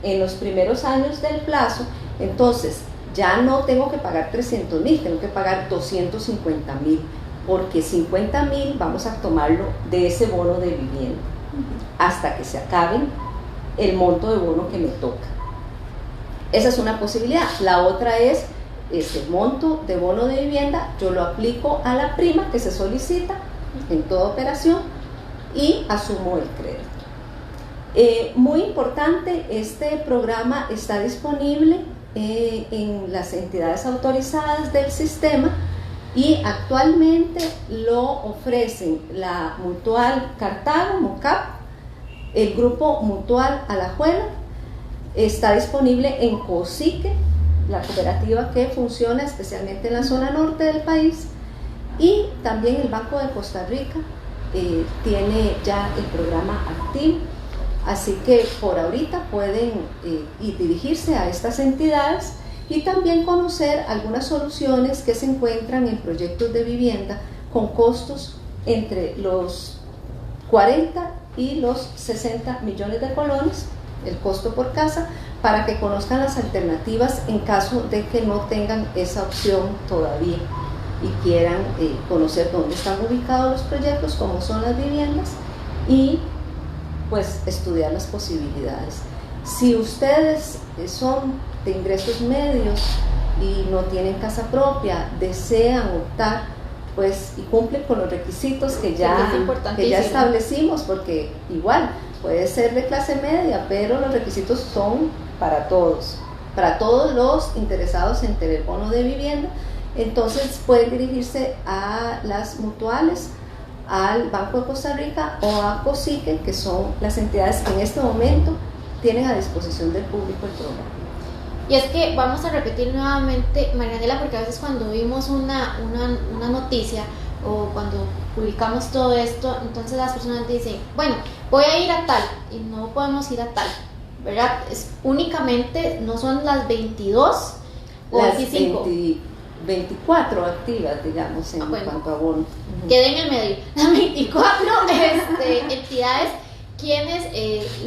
en los primeros años del plazo. Entonces ya no tengo que pagar 300.000, tengo que pagar 250.000, porque 50.000 vamos a tomarlo de ese bono de vivienda hasta que se acaben el monto de bono que me toca. Esa es una posibilidad. La otra es ese monto de bono de vivienda, yo lo aplico a la prima que se solicita en toda operación y asumo el crédito. Muy importante, este programa está disponible en las entidades autorizadas del sistema, y actualmente lo ofrecen la Mutual Cartago, MUCAP, el Grupo Mutual Alajuela, está disponible en COSIQUE, la cooperativa que funciona especialmente en la zona norte del país, y también el Banco de Costa Rica tiene ya el programa activo. Así que por ahorita pueden dirigirse a estas entidades y también conocer algunas soluciones que se encuentran en proyectos de vivienda con costos entre los 40 y los 60 millones de colones, el costo por casa, para que conozcan las alternativas en caso de que no tengan esa opción todavía y quieran conocer dónde están ubicados los proyectos, cómo son las viviendas, y pues estudiar las posibilidades. Si ustedes son de ingresos medios y no tienen casa propia, desean optar, pues, y cumplen con los requisitos que ya establecimos, porque igual puede ser de clase media, pero los requisitos son para todos los interesados en tener bono de vivienda. Entonces pueden dirigirse a las mutuales, al Banco de Costa Rica o a COSICE, que son las entidades que en este momento tienen a disposición del público el programa. Y es que vamos a repetir nuevamente, Marianela, porque a veces cuando vimos una noticia o cuando publicamos todo esto, entonces las personas dicen, bueno, voy a ir a tal, y no podemos ir a tal, ¿verdad? Únicamente, no son las 22 o las 25. 24 activas, digamos, en cuanto a bono. Queda en el medio. Las 24 entidades quienes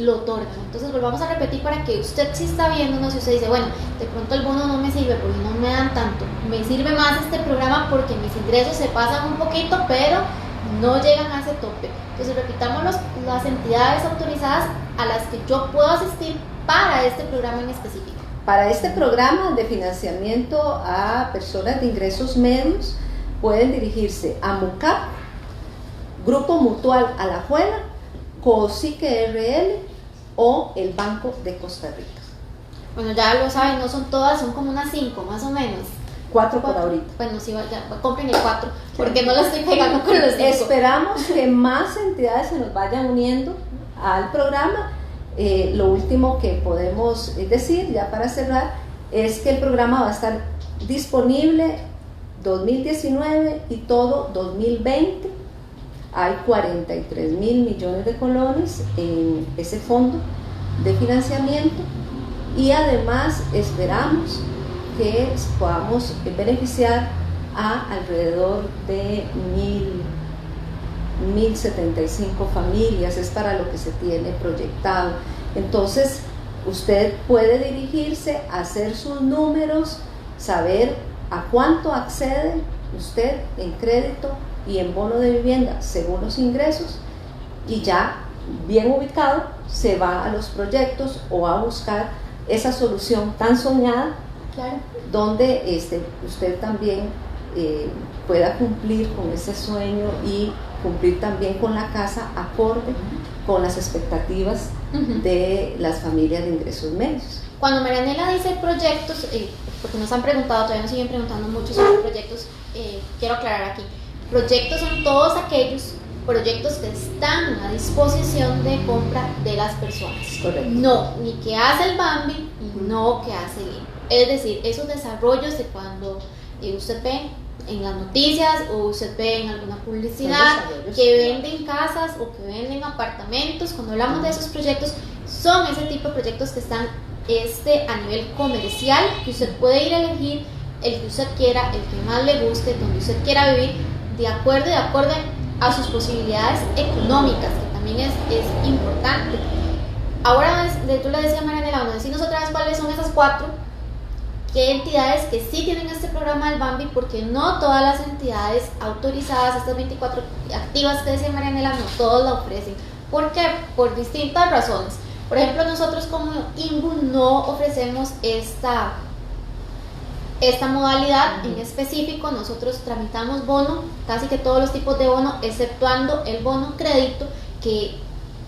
lo otorgan. Entonces volvamos a repetir para que usted, si está viéndonos y usted dice, bueno, de pronto el bono no me sirve porque no me dan tanto, me sirve más este programa porque mis ingresos se pasan un poquito pero no llegan a ese tope. Entonces repitamos las entidades autorizadas a las que yo puedo asistir para este programa en específico. Para este programa de financiamiento a personas de ingresos medios pueden dirigirse a MUCAP, Grupo Mutual Alajuela, COSICE RL o el Banco de Costa Rica. Bueno, ya lo saben, no son todas, son como unas 5 más o menos. 4 por ahorita. Bueno, sí, ya, compren el 4, porque no lo estoy pegando con los 5. Esperamos que más entidades se nos vayan uniendo al programa. Lo último que podemos decir, ya para cerrar, es que el programa va a estar disponible 2019 y todo 2020. Hay 43 mil millones de colones en ese fondo de financiamiento y además esperamos que podamos beneficiar a alrededor de 1.075 familias, es para lo que se tiene proyectado. Entonces usted puede dirigirse, hacer sus números, saber a cuánto accede usted en crédito y en bono de vivienda según los ingresos, y ya bien ubicado se va a los proyectos o a buscar esa solución tan soñada, claro, donde usted también pueda cumplir con ese sueño y cumplir también con la casa acorde con las expectativas de las familias de ingresos medios. Cuando Marianela dice proyectos, porque nos han preguntado, todavía nos siguen preguntando mucho sobre proyectos, quiero aclarar aquí, proyectos son todos aquellos proyectos que están a disposición de compra de las personas. Correcto. No, ni que hace el Bambi, no que hace el INBU. Es decir, esos desarrollos de cuando usted ve en las noticias o usted ve en alguna publicidad que venden casas o que venden apartamentos, cuando hablamos de esos proyectos, son ese tipo de proyectos que están a nivel comercial, que usted puede ir a elegir el que usted quiera, el que más le guste, donde usted quiera vivir, de acuerdo a sus posibilidades económicas, que también es importante. Ahora, yo le decía a Marianela, vamos a decirnos otra vez cuáles son esas 4, qué entidades que sí tienen este programa del Bambi, porque no todas las entidades autorizadas, estas 24 activas que decía Marianela, no todos la ofrecen. ¿Por qué? Por distintas razones. Por ejemplo, nosotros como INBU no ofrecemos esta modalidad en específico. Nosotros tramitamos bono, casi que todos los tipos de bono, exceptuando el bono crédito, que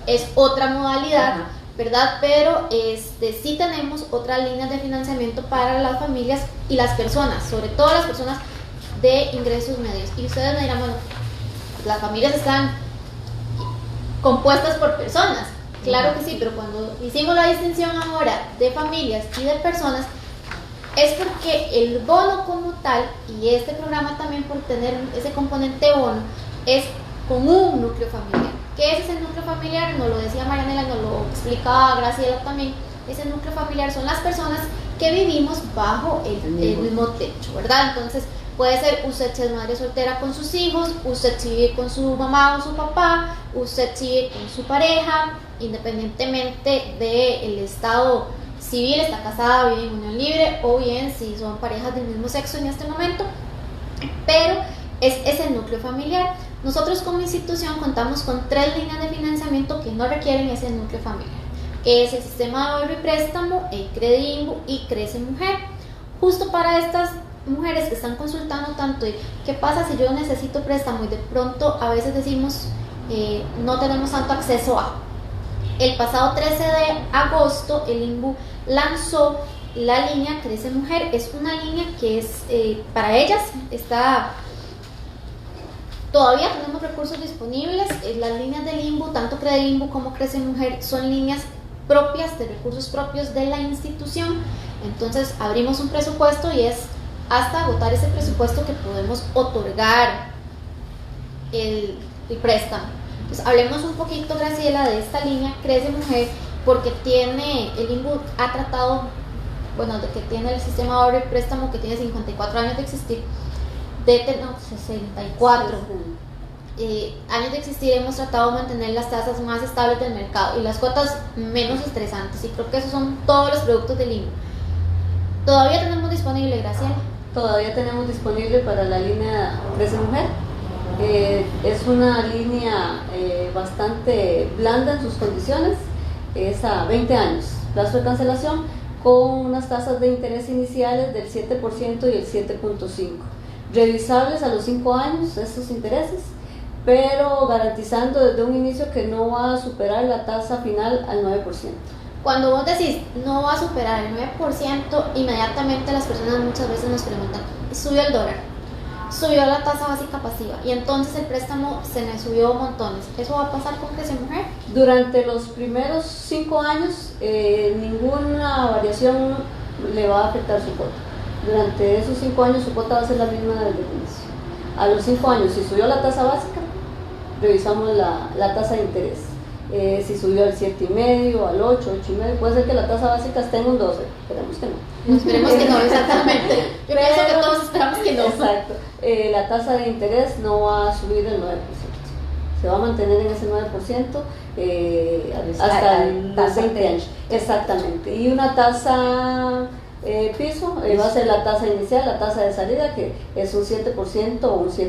es otra modalidad, ¿verdad? Pero sí tenemos otras líneas de financiamiento para las familias y las personas, sobre todo las personas de ingresos medios. Y ustedes me dirán, bueno, las familias están compuestas por personas. Claro que sí, pero cuando hicimos la distinción ahora de familias y de personas, es porque el bono como tal, y este programa también por tener ese componente bono, es con un núcleo familiar. ¿Qué es ese núcleo familiar? Nos lo decía Marianela, nos lo explicaba Graciela también. Ese núcleo familiar son las personas que vivimos bajo el mismo techo, ¿verdad? Entonces puede ser usted si es madre soltera con sus hijos, usted si vive con su mamá o su papá, usted si vive con su pareja, independientemente del estado civil, está casada, vive en unión libre, o bien si son parejas del mismo sexo en este momento, pero es ese núcleo familiar. Nosotros como institución contamos con 3 líneas de financiamiento que no requieren ese núcleo familiar, que es el Sistema de Ahorro y Préstamo, el CREDIMBU y Crece Mujer. Justo para estas mujeres que están consultando tanto de qué pasa si yo necesito préstamo y de pronto a veces decimos no tenemos tanto acceso a. El pasado 13 de agosto el INBU lanzó la línea Crece Mujer. Es una línea que es para ellas, está... Todavía tenemos recursos disponibles. Las líneas del INBU, tanto CREDIMBU como Crece Mujer, son líneas propias, de recursos propios de la institución. Entonces abrimos un presupuesto y es hasta agotar ese presupuesto que podemos otorgar el préstamo. Pues hablemos un poquito, Graciela, de esta línea Crece Mujer, porque el INBU ha tratado, bueno, de que tiene el sistema de ahorro y préstamo que tiene 54 años de existir, 64 años de existir, hemos tratado de mantener las tasas más estables del mercado y las cuotas menos estresantes, y creo que esos son todos los productos del INBU. ¿Todavía tenemos disponible, Graciela? Todavía tenemos disponible para la línea Crece Mujer. Es una línea bastante blanda en sus condiciones, es a 20 años, plazo de cancelación, con unas tasas de interés iniciales del 7% y el 7.5%. Revisables a los 5 años estos intereses, pero garantizando desde un inicio que no va a superar la tasa final al 9%. Cuando vos decís no va a superar el 9%, inmediatamente las personas muchas veces nos preguntan, subió el dólar, subió la tasa básica pasiva y entonces el préstamo se me subió montones. ¿Eso va a pasar con Crece Mujer? Durante los primeros 5 años ninguna variación le va a afectar su cuota. Durante esos 5 años su cuota va a ser la misma desde el inicio. A los 5 años, si subió la tasa básica, revisamos la tasa de interés. Si subió al 7,5, al 8, 8,5, puede ser que la tasa básica esté en un 12, esperemos que no. No, esperemos que no, exactamente. Yo pienso que todos esperamos que no. Exacto. La tasa de interés no va a subir el 9%. Se va a mantener en ese 9% hasta los 20 años. Exactamente. Y una tasa piso va a ser la tasa inicial, la tasa de salida, que es un 7% o un 7,50.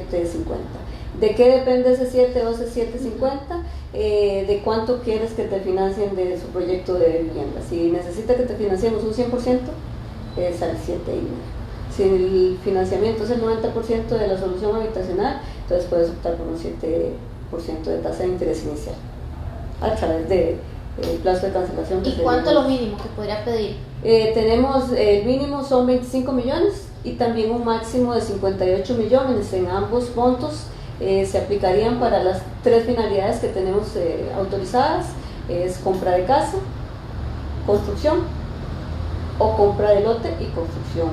¿De qué depende ese 7 o ese 7,50? De cuánto quieres que te financien de su proyecto de vivienda. Si necesita que te financiemos un 100%, es al 7,5. Si el financiamiento es el 90% de la solución habitacional, entonces puedes optar por un 7% de tasa de interés inicial a través de plazo de cancelación. ¿Y cuánto es lo mínimo que podría pedir? Tenemos el mínimo son 25 millones y también un máximo de 58 millones. En ambos montos se aplicarían para las 3 finalidades que tenemos autorizadas: es compra de casa, construcción o compra de lote y construcción.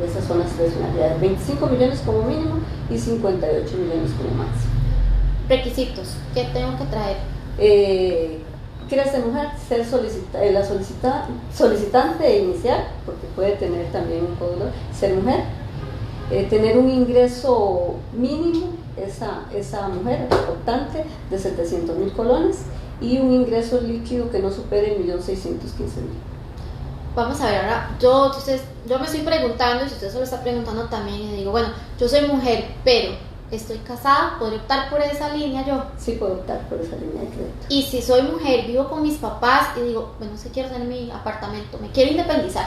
Esas son las 3 finalidades: 25 millones como mínimo y 58 millones como máximo. Requisitos, ¿qué tengo que traer? Crece Mujer, ser la solicitante inicial, porque puede tener también un código, ser mujer, tener un ingreso mínimo, esa mujer optante, de 700,000 colones, y un ingreso líquido que no supere 1.615.000. Vamos a ver, ahora yo me estoy preguntando, y si usted se lo está preguntando también, y digo, bueno, yo soy mujer, pero estoy casada, ¿podría optar por esa línea yo? Sí, puedo optar por esa línea de crédito. Y si soy mujer, vivo con mis papás y digo, bueno, si quiero tener mi apartamento, me quiero independizar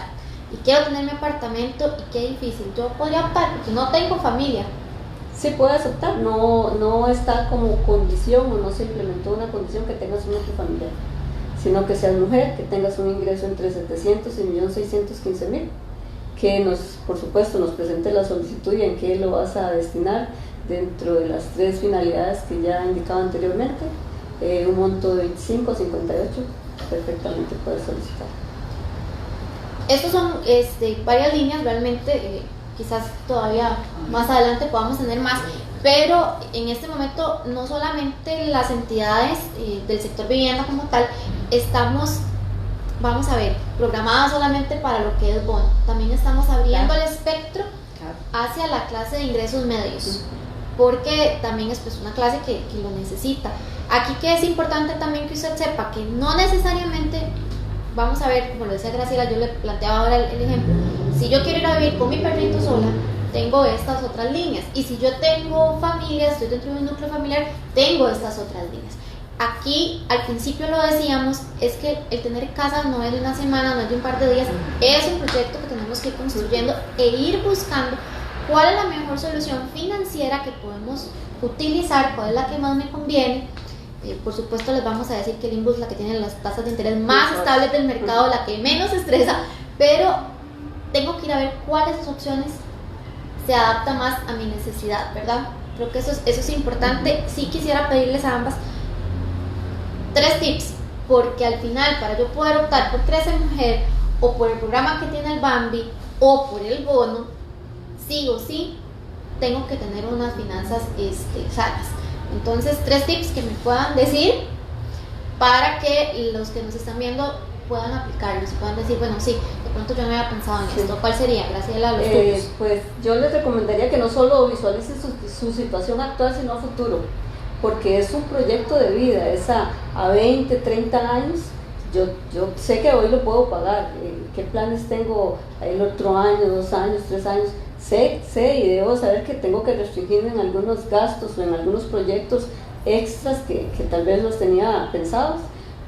y quiero tener mi apartamento, y qué difícil, yo podría optar porque no tengo familia. Sí, puedes optar, no está como condición, o no se implementó una condición que tengas un núcleo familiar, sino que seas mujer, que tengas un ingreso entre 700 y 1.615.000, que por supuesto nos presente la solicitud y en qué lo vas a destinar dentro de las 3 finalidades que ya indicaba anteriormente. Un monto de 25 a 58 perfectamente puedes solicitar. Estos son varias líneas, realmente quizás todavía más adelante podamos tener más, pero en este momento no solamente las entidades del sector vivienda como tal estamos, vamos a ver, programadas solamente para lo que es bono, también estamos abriendo el espectro hacia la clase de ingresos medios, porque también es pues una clase que lo necesita. Aquí que es importante también que usted sepa que no necesariamente, vamos a ver, como lo decía Graciela, yo le planteaba ahora el ejemplo, si yo quiero ir a vivir con mi perrito sola, tengo estas otras líneas, y si yo tengo familia, estoy dentro de un núcleo familiar, tengo estas otras líneas. Aquí al principio lo decíamos, es que el tener casa no es de una semana, no es de un par de días, es un proyecto que tenemos que ir construyendo e ir buscando cuál es la mejor solución financiera que podemos utilizar, cuál es la que más me conviene, Por supuesto les vamos a decir que Limbo es la que tiene las tasas de interés más estables del mercado, la que menos estresa, pero tengo que ir a ver cuáles de esas opciones se adapta más a mi necesidad, ¿verdad? Creo que eso es importante. Sí quisiera pedirles a ambas 3 tips, porque al final para yo poder optar por Crece Mujer o por el programa que tiene el Bambi o por el bono, sí o sí tengo que tener unas finanzas sanas. Entonces 3 tips que me puedan decir para que los que nos están viendo puedan aplicarlos, puedan decir, bueno, sí, de pronto yo no había pensado en esto. ¿Cuál sería, Graciela, los tuyos? Pues yo les recomendaría que no solo visualicen su situación actual, sino a futuro, porque es un proyecto de vida, es a 20, 30 años. Yo sé que hoy lo puedo pagar, qué planes tengo el otro año, 2 años, 3 años, sé y debo saber que tengo que restringirme en algunos gastos o en algunos proyectos extras que tal vez los tenía pensados,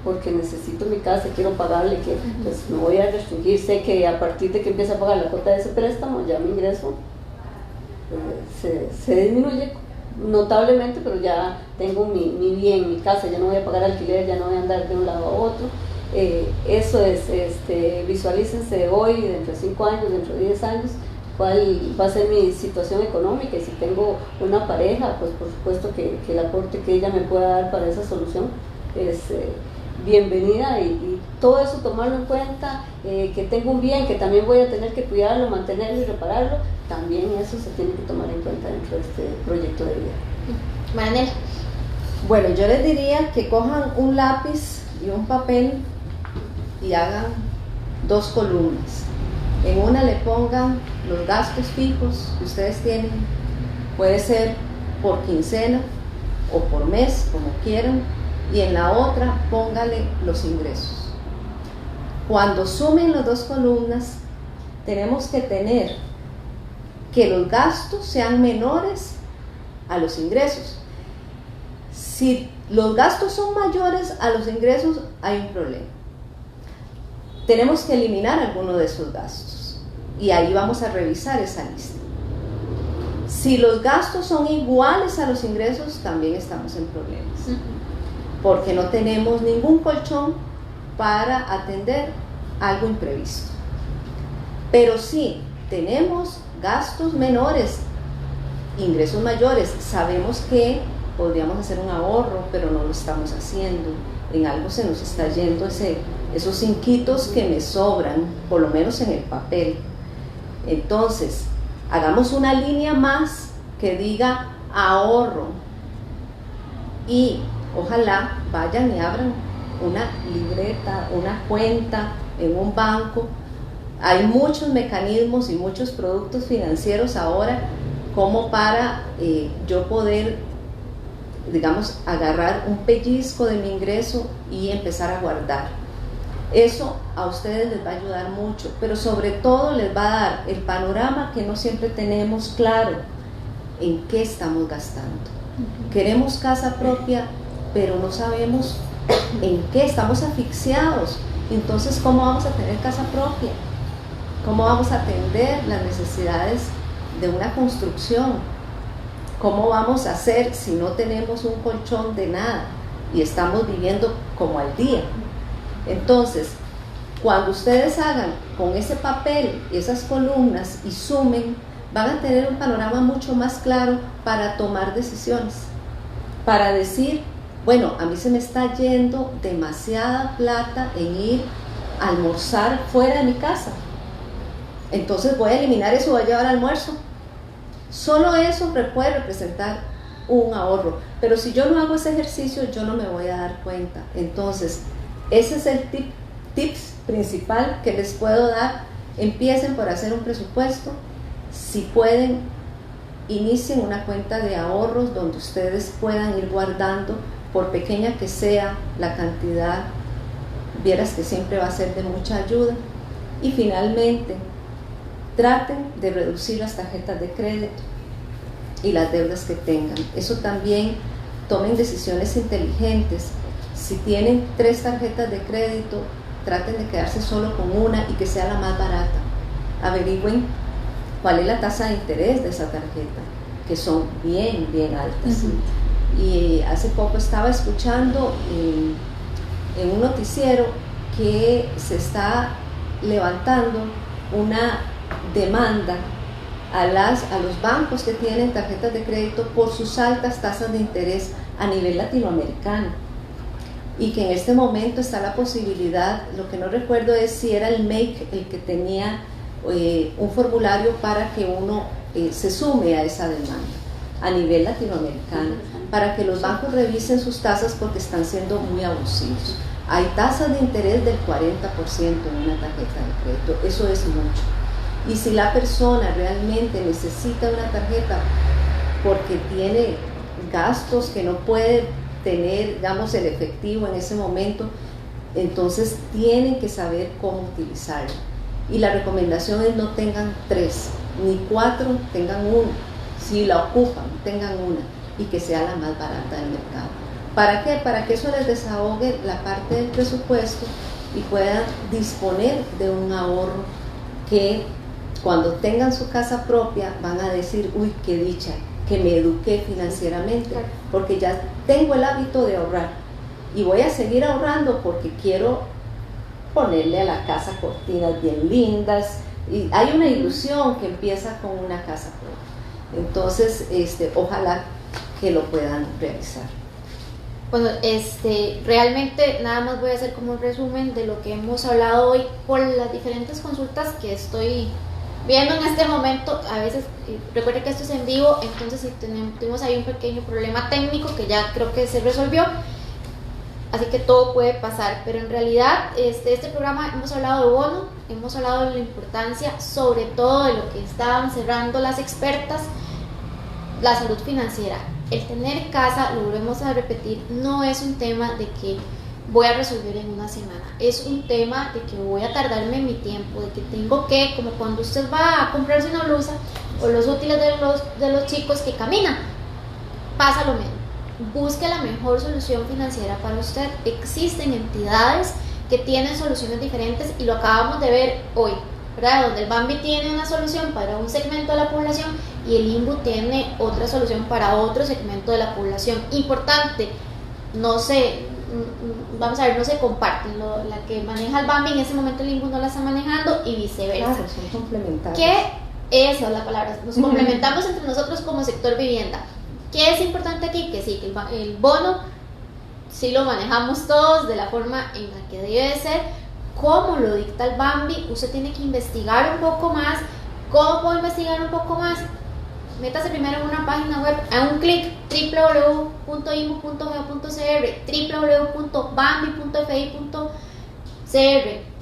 porque necesito mi casa, quiero pagarle, que pues me voy a restringir. Sé que a partir de que empiece a pagar la cuota de ese préstamo, ya mi ingreso se disminuye notablemente, pero ya tengo mi bien, mi casa, ya no voy a pagar alquiler, ya no voy a andar de un lado a otro. Eso es, visualícense hoy, dentro de 5 años, dentro de 10 años, cuál va a ser mi situación económica, y si tengo una pareja, pues por supuesto que el aporte que ella me pueda dar para esa solución es bienvenida, y todo eso tomarlo en cuenta, que tengo un bien que también voy a tener que cuidarlo, mantenerlo y repararlo, también eso se tiene que tomar en cuenta dentro de este proyecto de vida. Marianela. Bueno, yo les diría que cojan un lápiz y un papel y hagan 2 columnas. En una le pongan los gastos fijos que ustedes tienen, puede ser por quincena o por mes, como quieran, y en la otra póngale los ingresos. Cuando sumen las 2 columnas, tenemos que tener que los gastos sean menores a los ingresos. Si los gastos son mayores a los ingresos, hay un problema. Tenemos que eliminar alguno de esos gastos, y ahí vamos a revisar esa lista. Si los gastos son iguales a los ingresos, también estamos en problemas, porque no tenemos ningún colchón para atender algo imprevisto. Pero si tenemos gastos menores, ingresos mayores, sabemos que podríamos hacer un ahorro, pero no lo estamos haciendo. En algo se nos está yendo esos cinquitos que me sobran, por lo menos en el papel. Entonces, hagamos una línea más que diga ahorro, y ojalá vayan y abran una libreta, una cuenta en un banco. Hay muchos mecanismos y muchos productos financieros ahora como para yo poder, digamos, agarrar un pellizco de mi ingreso y empezar a guardar. Eso a ustedes les va a ayudar mucho, pero sobre todo les va a dar el panorama que no siempre tenemos claro, en qué estamos gastando. Queremos casa propia, pero no sabemos en qué, estamos asfixiados. Entonces, ¿cómo vamos a tener casa propia? ¿Cómo vamos a atender las necesidades de una construcción? ¿Cómo vamos a hacer si no tenemos un colchón de nada y estamos viviendo como al día? Entonces, cuando ustedes hagan con ese papel esas columnas y sumen, van a tener un panorama mucho más claro para tomar decisiones, para decir, bueno, a mí se me está yendo demasiada plata en ir a almorzar fuera de mi casa, entonces voy a eliminar eso, voy a llevar almuerzo. Solo eso puede representar un ahorro, pero si yo no hago ese ejercicio, yo no me voy a dar cuenta. Entonces, ese es el tips principal que les puedo dar. Empiecen por hacer un presupuesto. Si pueden, inicien una cuenta de ahorros donde ustedes puedan ir guardando, por pequeña que sea la cantidad, vieras que siempre va a ser de mucha ayuda. Y finalmente, traten de reducir las tarjetas de crédito y las deudas que tengan. Eso también, tomen decisiones inteligentes. Si tienen 3 tarjetas de crédito, traten de quedarse solo con una y que sea la más barata. Averigüen cuál es la tasa de interés de esa tarjeta, que son bien altas. Y hace poco estaba escuchando en un noticiero que se está levantando una demanda a los bancos que tienen tarjetas de crédito por sus altas tasas de interés a nivel latinoamericano, y que en este momento está la posibilidad, lo que no recuerdo es si era el MAKE el que tenía un formulario para que uno se sume a esa demanda a nivel latinoamericano, para que los bancos revisen sus tasas porque están siendo muy abusivos. Hay tasas de interés del 40% en una tarjeta de crédito, eso es mucho. Y si la persona realmente necesita una tarjeta porque tiene gastos que no puede tener, digamos, el efectivo en ese momento, entonces tienen que saber cómo utilizarla. Y la recomendación es no tengan 3 ni 4, tengan una. Si la ocupan, tengan una, y que sea la más barata del mercado. ¿Para qué? Para que eso les desahogue la parte del presupuesto y puedan disponer de un ahorro que cuando tengan su casa propia van a decir, uy, qué dicha, que me eduqué financieramente, porque ya tengo el hábito de ahorrar y voy a seguir ahorrando porque quiero ponerle a la casa cortinas bien lindas, y hay una ilusión que empieza con una casa propia. Entonces, ojalá que lo puedan realizar. Bueno, realmente nada más voy a hacer como un resumen de lo que hemos hablado hoy por las diferentes consultas que estoy viendo en este momento. A veces, recuerden que esto es en vivo, entonces si tuvimos ahí un pequeño problema técnico que ya creo que se resolvió, así que todo puede pasar, pero en realidad este programa hemos hablado de bono, hemos hablado de la importancia, sobre todo de lo que estaban cerrando las expertas, la salud financiera. El tener casa, lo volvemos a repetir, no es un tema de que voy a resolver en una semana, es un tema de que voy a tardarme en mi tiempo, de que tengo que, como cuando usted va a comprarse una blusa o los útiles de los chicos que caminan, pasa lo mismo. Busque la mejor solución financiera para usted. Existen entidades que tienen soluciones diferentes y lo acabamos de ver hoy, ¿verdad? Donde el Bambi tiene una solución para un segmento de la población y el INBU tiene otra solución para otro segmento de la población. Importante, no se comparten. La que maneja el Bambi en ese momento el INBU no la está manejando y viceversa. Claro, son complementarios. Esa es la palabra, nos complementamos entre nosotros como sector vivienda. ¿Qué es importante aquí? Que sí, que el bono sí lo manejamos todos de la forma en la que debe ser, como lo dicta el Bambi. Usted tiene que investigar un poco más. ¿Cómo puedo investigar un poco más? Métase primero en una página web, a un clic, www.inmu.gov.cr, www.bambi.fi.cr.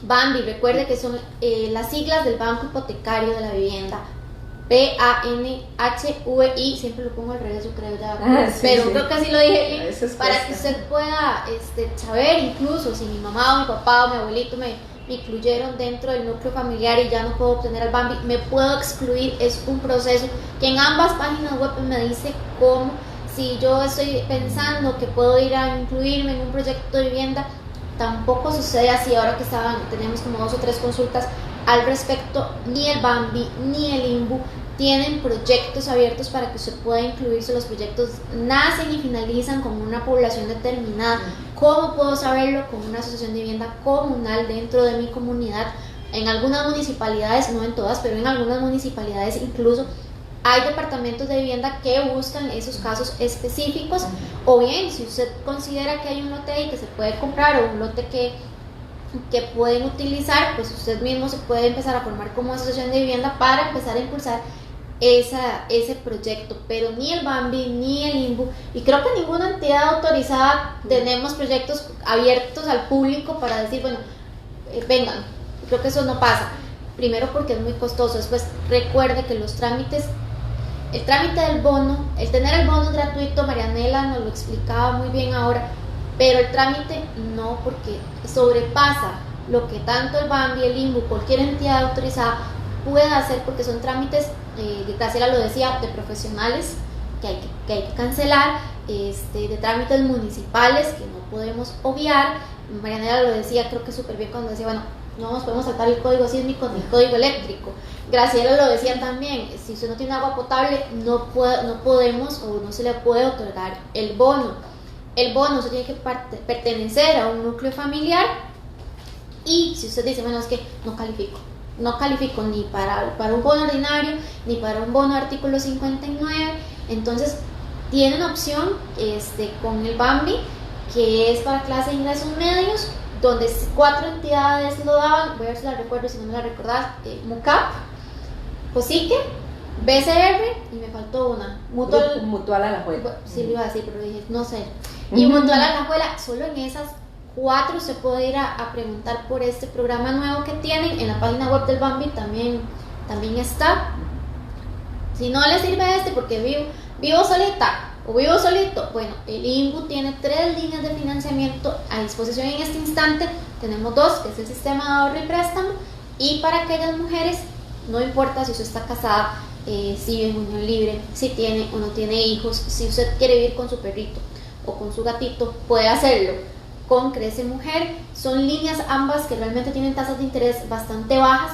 Bambi, recuerde que son las siglas del Banco Hipotecario de la Vivienda. BANHVI, siempre lo pongo al revés, yo creo ya, pero sí. Creo que así lo dije bien, para que usted pueda saber, incluso si mi mamá o mi papá o mi abuelito me incluyeron dentro del núcleo familiar y ya no puedo obtener al Bambi, me puedo excluir. Es un proceso que en ambas páginas web me dice cómo. Si yo estoy pensando que puedo ir a incluirme en un proyecto de vivienda, tampoco sucede así. Ahora que tenemos como 2 o 3 consultas al respecto, ni el Bambi ni el INBU tienen proyectos abiertos para que usted pueda incluirse. Los proyectos nacen y finalizan con una población determinada. ¿Cómo puedo saberlo? Con una asociación de vivienda comunal dentro de mi comunidad. En algunas municipalidades, no en todas, pero en algunas municipalidades incluso hay departamentos de vivienda que buscan esos casos específicos. O bien, si usted considera que hay un lote ahí que se puede comprar o un lote que pueden utilizar, pues usted mismo se puede empezar a formar como asociación de vivienda para empezar a impulsar ese proyecto. Pero ni el Bambi ni el INBU, y creo que ninguna entidad autorizada tenemos proyectos abiertos al público para decir, bueno, vengan. Creo que eso no pasa, primero porque es muy costoso. Después recuerde que los trámites, el trámite del bono, el tener el bono gratuito, Marianela nos lo explicaba muy bien ahora, pero el trámite no, porque sobrepasa lo que tanto el Bambi, el INBU, cualquier entidad autorizada puede hacer, porque son trámites, Graciela lo decía, de profesionales que hay que cancelar, de trámites municipales que no podemos obviar. Marianela lo decía, creo que súper bien cuando decía, bueno, no nos podemos saltar el código sísmico ni el código eléctrico. Graciela lo decía también, si usted no tiene agua potable, no podemos o no se le puede otorgar el bono. El bono se tiene que pertenecer a un núcleo familiar, y si usted dice, bueno, es que no califico ni para un bono ordinario, ni para un bono artículo 59, entonces tiene una opción con el BAMBI, que es para clase de ingresos medios, donde 4 entidades lo daban, voy a ver si la recuerdo, si no me la recordás, MUCAP, COSICE, BCR, y me faltó una, Mutual Alajuela. Sí, lo iba a decir, pero dije, no sé. Y Mutual Alajuela, solo en esas 4 se puede ir a preguntar por este programa nuevo que tienen. En la página web del BAMBI también está. Si no les sirve porque vivo solita o vivo solito, bueno, el INBU tiene 3 líneas de financiamiento a disposición en este instante. Tenemos 2, que es el sistema de ahorro y préstamo, y para aquellas mujeres, no importa si usted está casada, si vive en unión libre, si tiene o no tiene hijos, si usted quiere vivir con su perrito o con su gatito, puede hacerlo con Crece Mujer. Son líneas ambas que realmente tienen tasas de interés bastante bajas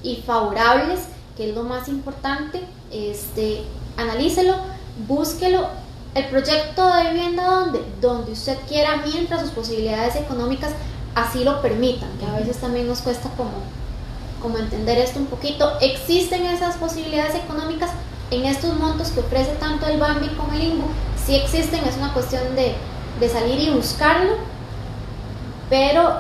y favorables, que es lo más importante. Analícelo, búsquelo. El proyecto de vivienda donde usted quiera, mientras sus posibilidades económicas así lo permitan, que a veces también nos cuesta como entender esto un poquito. Existen esas posibilidades económicas en estos montos que ofrece tanto el BAMBI como el INBU. Sí existen, es una cuestión de salir y buscarlo, pero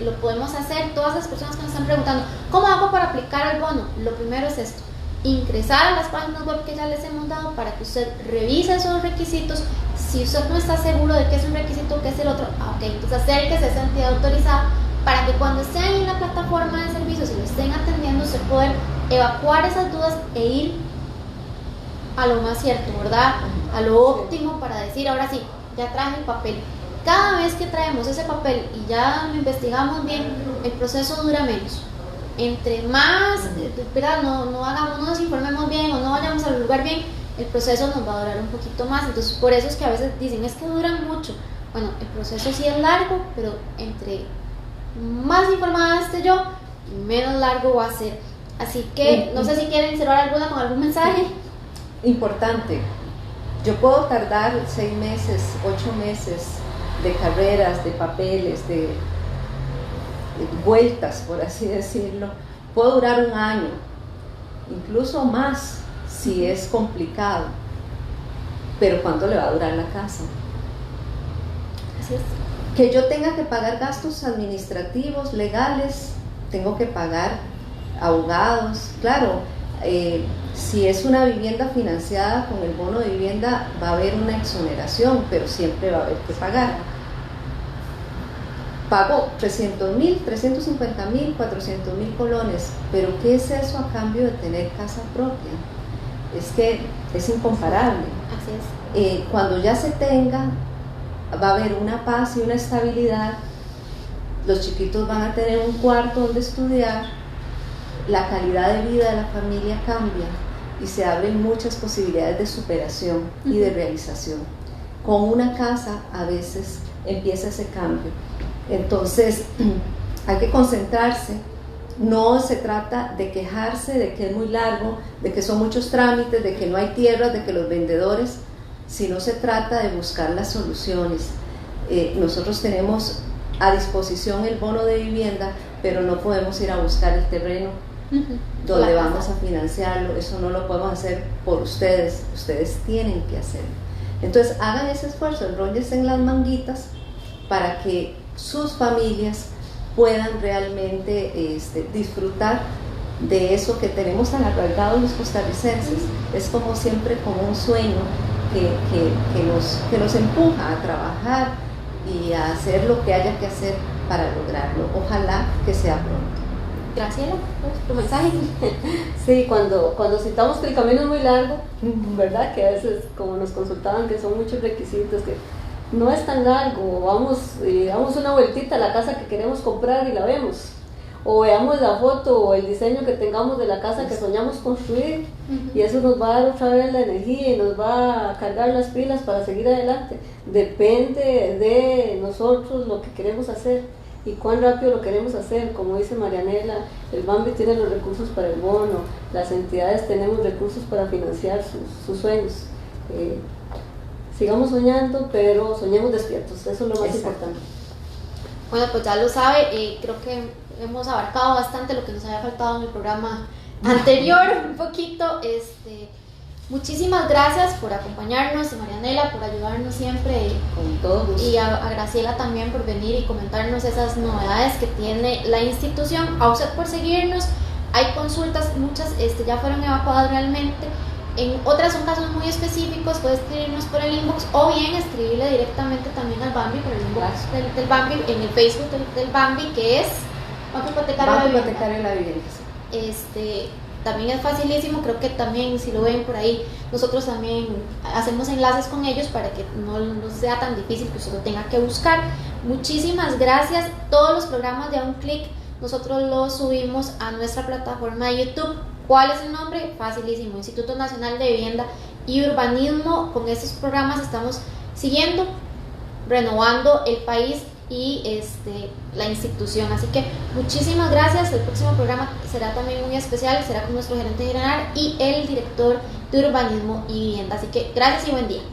lo podemos hacer. Todas las personas que nos están preguntando, ¿cómo hago para aplicar al bono? Lo primero es esto: ingresar a las páginas web que ya les hemos dado para que usted revise esos requisitos. Si usted no está seguro de qué es un requisito o qué es el otro, entonces acérquese a esa entidad autorizada, para que cuando estén en la plataforma de servicios y lo estén atendiendo, se pueda evacuar esas dudas e ir a lo más cierto, ¿verdad? A lo óptimo, para decir, ahora sí, ya traje el papel. Cada vez que traemos ese papel y ya lo investigamos bien, el proceso dura menos. Entre más, ¿verdad? No nos informemos bien o no vayamos al lugar bien, el proceso nos va a durar un poquito más. Entonces, por eso es que a veces dicen, es que duran mucho. Bueno, el proceso sí es largo, pero entre más informada esté yo, menos largo va a ser. Así que no sé si quieren cerrar alguna con algún mensaje. Importante, yo puedo tardar 6 meses, 8 meses de carreras, de papeles, de vueltas, por así decirlo. Puedo durar 1 año, incluso más si es complicado, pero ¿cuánto le va a durar la casa? Así es. Que yo tenga que pagar gastos administrativos, legales, tengo que pagar abogados, claro. Si es una vivienda financiada con el bono de vivienda, va a haber una exoneración, pero siempre va a haber que pagar. Pago 300.000, 350.000, 400.000 colones, pero ¿qué es eso a cambio de tener casa propia? Es que es incomparable. Así es. Cuando ya se tenga, va a haber una paz y una estabilidad. Los chiquitos van a tener un cuarto donde estudiar, la calidad de vida de la familia cambia y se abren muchas posibilidades de superación y de realización. Con una casa a veces empieza ese cambio. Entonces hay que concentrarse. No se trata de quejarse de que es muy largo, de que son muchos trámites, de que no hay tierras, de que los vendedores, sino se trata de buscar las soluciones. Nosotros tenemos a disposición el bono de vivienda, pero no podemos ir a buscar el terreno donde vamos a financiarlo. Eso no lo podemos hacer por ustedes tienen que hacerlo. Entonces hagan ese esfuerzo, enróllense en las manguitas para que sus familias puedan realmente disfrutar de eso que tenemos tan arraigado los costarricenses. Es como siempre como un sueño que nos empuja a trabajar y a hacer lo que haya que hacer para lograrlo. Ojalá que sea pronto. Graciela, tu mensaje. Sí, cuando citamos que el camino es muy largo, ¿verdad? Que a veces, como nos consultaban, que son muchos requisitos, que no es tan largo. Damos una vueltita a la casa que queremos comprar y la vemos. O veamos la foto o el diseño que tengamos de la casa que soñamos construir, y eso nos va a dar otra vez la energía y nos va a cargar las pilas para seguir adelante. Depende de nosotros lo que queremos hacer. y cuán rápido lo queremos hacer. Como dice Marianela, el Bambi tiene los recursos para el bono, las entidades tenemos recursos para financiar sus sueños. Sigamos soñando, pero soñemos despiertos, eso es lo más importante. Bueno, pues ya lo sabe, creo que hemos abarcado bastante lo que nos había faltado en el programa anterior, un poquito. Muchísimas gracias por acompañarnos, Marianela, por ayudarnos siempre, con todo gusto. Y a Graciela también por venir y comentarnos esas novedades que tiene la institución. A usted por seguirnos. Hay consultas, muchas ya fueron evacuadas realmente. En otras son casos muy específicos, puede escribirnos por el inbox o bien escribirle directamente también al Bambi por el inbox del Bambi, en el Facebook del Bambi, que es Banco Hipotecario de la Vivienda. También es facilísimo, creo que también si lo ven por ahí, nosotros también hacemos enlaces con ellos para que no sea tan difícil que usted lo tenga que buscar. Muchísimas gracias. Todos los programas de A Un Clic nosotros los subimos a nuestra plataforma de YouTube. ¿Cuál es el nombre? Facilísimo, Instituto Nacional de Vivienda y Urbanismo. Con estos programas estamos siguiendo, renovando el país y la institución. Así que muchísimas gracias. El próximo programa será también muy especial, será con nuestro gerente general y el director de Urbanismo y Vivienda. Así que gracias y buen día.